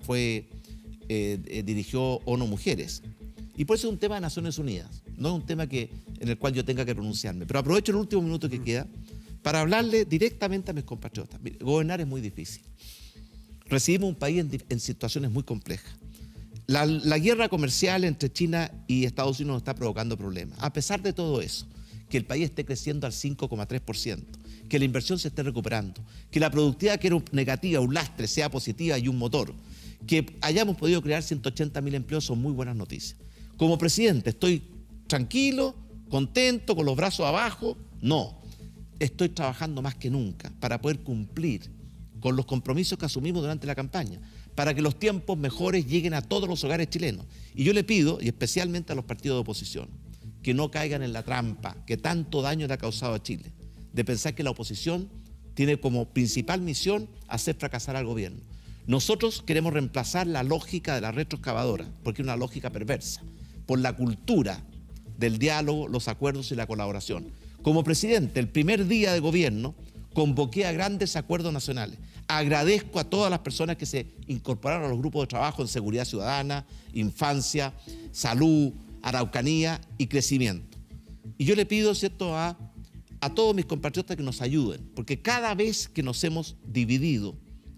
dirigió ONU Mujeres. Y por eso es un tema de Naciones Unidas, no es un tema en el cual yo tenga que pronunciarme. Pero aprovecho el último minuto que queda para hablarle directamente a mis compatriotas. Mire, gobernar es muy difícil. Recibimos un país en situaciones muy complejas. La guerra comercial entre China y Estados Unidos nos está provocando problemas. A pesar de todo eso, que el país esté creciendo al 5,3%, que la inversión se esté recuperando, que la productividad que era negativa, un lastre, sea positiva y un motor, que hayamos podido crear 180.000 empleos son muy buenas noticias. Como presidente, ¿estoy tranquilo, contento, con los brazos abajo? No. Estoy trabajando más que nunca para poder cumplir con los compromisos que asumimos durante la campaña, para que los tiempos mejores lleguen a todos los hogares chilenos. Y yo le pido, y especialmente a los partidos de oposición, que no caigan en la trampa que tanto daño le ha causado a Chile, de pensar que la oposición tiene como principal misión hacer fracasar al gobierno. Nosotros queremos reemplazar la lógica de la retroexcavadora, porque es una lógica perversa, por la cultura del diálogo, los acuerdos y la colaboración. Como presidente, el primer día de gobierno, convoqué a grandes acuerdos nacionales. Agradezco a todas las personas que se incorporaron a los grupos de trabajo en seguridad ciudadana, infancia, salud, Araucanía y crecimiento. Y yo le pido, ¿cierto?, a todos mis compatriotas que nos ayuden, porque cada vez que nos hemos dividido,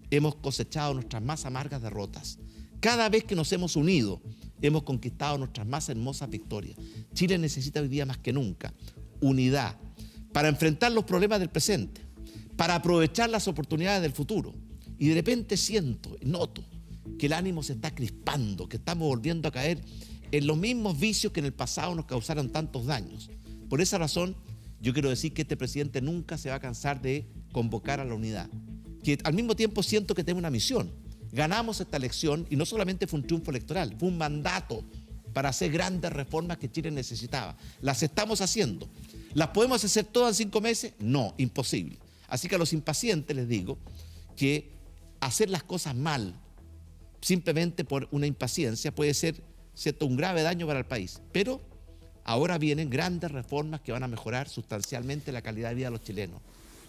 hemos cosechado nuestras más amargas derrotas. Cada vez que nos hemos unido, hemos conquistado nuestras más hermosas victorias. Chile necesita hoy día más que nunca unidad para enfrentar los problemas del presente, para aprovechar las oportunidades del futuro. Y de repente noto que el ánimo se está crispando, que estamos volviendo a caer en los mismos vicios que en el pasado nos causaron tantos daños. Por esa razón, yo quiero decir que este presidente nunca se va a cansar de convocar a la unidad, que al mismo tiempo siento que tengo una misión. Ganamos esta elección y no solamente fue un triunfo electoral, fue un mandato para hacer grandes reformas que Chile necesitaba. Las estamos haciendo. ¿Las podemos hacer todas en 5 meses? No, imposible. Así que a los impacientes les digo que hacer las cosas mal, simplemente por una impaciencia, puede ser, ¿cierto?, un grave daño para el país. Pero ahora vienen grandes reformas que van a mejorar sustancialmente la calidad de vida de los chilenos.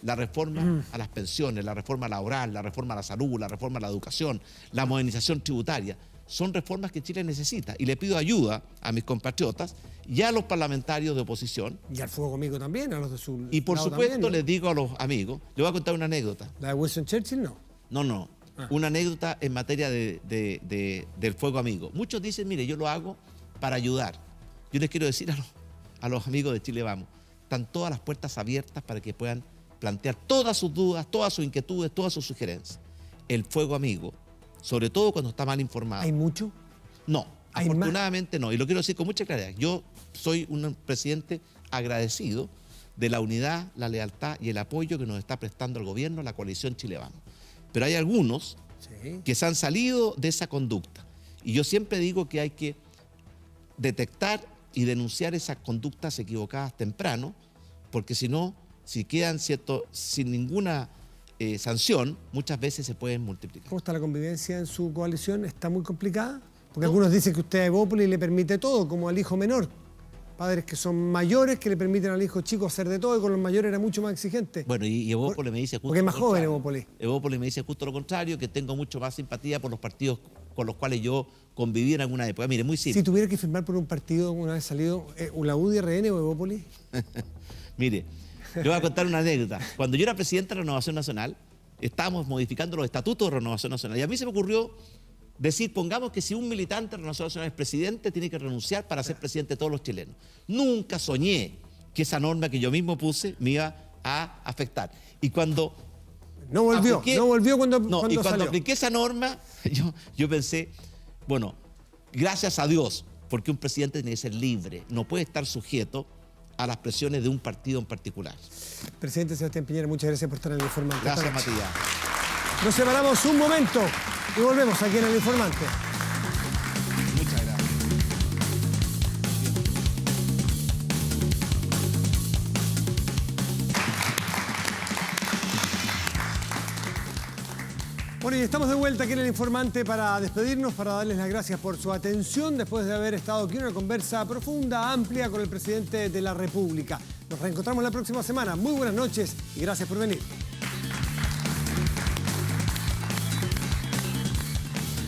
La reforma a las pensiones, la reforma laboral, la reforma a la salud, la reforma a la educación, la modernización tributaria. Son reformas que Chile necesita. Y le pido ayuda a mis compatriotas y a los parlamentarios de oposición.
Y al fuego amigo también, a los de su
Y por
lado
supuesto
también, ¿no?
les digo a los amigos, les voy a contar una anécdota.
¿La de Winston Churchill no?
No. Una anécdota en materia del fuego amigo. Muchos dicen, mire, yo lo hago para ayudar. Yo les quiero decir a los amigos de Chile Vamos, están todas las puertas abiertas para que puedan plantear todas sus dudas, todas sus inquietudes, todas sus sugerencias. El fuego amigo, sobre todo cuando está mal informado.
¿Hay mucho?
No,
¿Hay
afortunadamente no. Y lo quiero decir con mucha claridad. Yo soy un presidente agradecido de la unidad, la lealtad y el apoyo que nos está prestando el gobierno, la coalición Chile Vamos. Pero hay algunos que se han salido de esa conducta. Y yo siempre digo que hay que detectar y denunciar esas conductas equivocadas temprano, porque si no, si quedan, ¿cierto?, sin ninguna sanción, muchas veces se pueden multiplicar.
¿Cómo está la convivencia en su coalición? ¿Está muy complicada? Porque algunos dicen que usted a Evópolis le permite todo, como al hijo menor. Padres que son mayores que le permiten al hijo chico hacer de todo y con los mayores era mucho más exigente.
Bueno, y Evópolis me dice justo
porque es
lo
más joven
contrario.
Evópolis.
Evópolis me dice justo lo contrario, que tengo mucho más simpatía por los partidos con los cuales yo conviví en alguna época. Mire, muy simple.
Si tuviera que firmar por un partido una vez salido, ¿la UDI, RN o Evópolis?
Mire, le voy a contar una anécdota. Cuando yo era presidente de Renovación Nacional, estábamos modificando los estatutos de Renovación Nacional. Y a mí se me ocurrió decir, pongamos que si un militante de Renovación Nacional es presidente, tiene que renunciar para ser presidente de todos los chilenos. Nunca soñé que esa norma que yo mismo puse me iba a afectar. Y cuando...
No volvió cuando
y cuando
salió.
apliqué esa norma, yo pensé, bueno, gracias a Dios, porque un presidente tiene que ser libre, no puede estar sujeto a las presiones de un partido en particular.
Presidente Sebastián Piñera, muchas gracias por estar en El Informante.
Gracias, Matías.
Nos separamos un momento y volvemos aquí en El Informante.
Muchas gracias.
Bueno, y estamos de vuelta aquí en El Informante para despedirnos, para darles las gracias por su atención después de haber estado aquí en una conversa profunda, amplia con el presidente de la República. Nos reencontramos la próxima semana. Muy buenas noches y gracias por venir.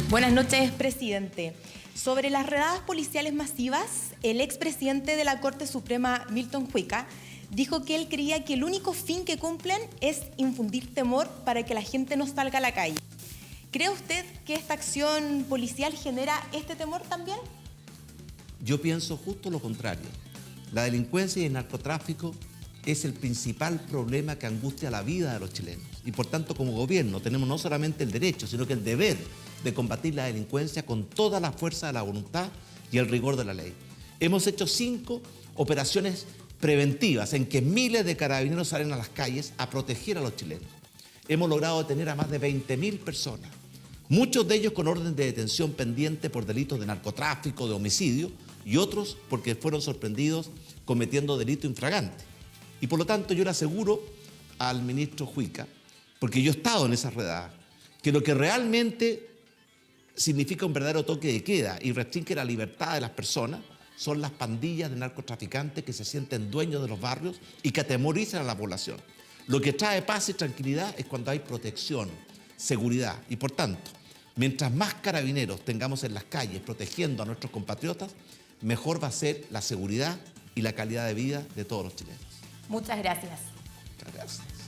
Buenas noches, presidente. Sobre las redadas policiales masivas, el expresidente de la Corte Suprema, Milton Huica, dijo que él creía que el único fin que cumplen es infundir temor para que la gente no salga a la calle. ¿Cree usted que esta acción policial genera este temor también?
Yo pienso justo lo contrario. La delincuencia y el narcotráfico es el principal problema que angustia la vida de los chilenos. Y por tanto, como gobierno, tenemos no solamente el derecho, sino que el deber de combatir la delincuencia con toda la fuerza de la voluntad y el rigor de la ley. Hemos hecho 5 operaciones preventivas en que miles de carabineros salen a las calles a proteger a los chilenos. Hemos logrado detener a más de 20.000 personas, muchos de ellos con orden de detención pendiente por delitos de narcotráfico, de homicidio, y otros porque fueron sorprendidos cometiendo delito infragante. Y por lo tanto yo le aseguro al ministro Huica, porque yo he estado en esas redadas, que lo que realmente significa un verdadero toque de queda y restringe la libertad de las personas son las pandillas de narcotraficantes que se sienten dueños de los barrios y que atemorizan a la población. Lo que trae paz y tranquilidad es cuando hay protección, seguridad. Y por tanto, mientras más carabineros tengamos en las calles protegiendo a nuestros compatriotas, mejor va a ser la seguridad y la calidad de vida de todos los chilenos.
Muchas gracias.
Muchas gracias.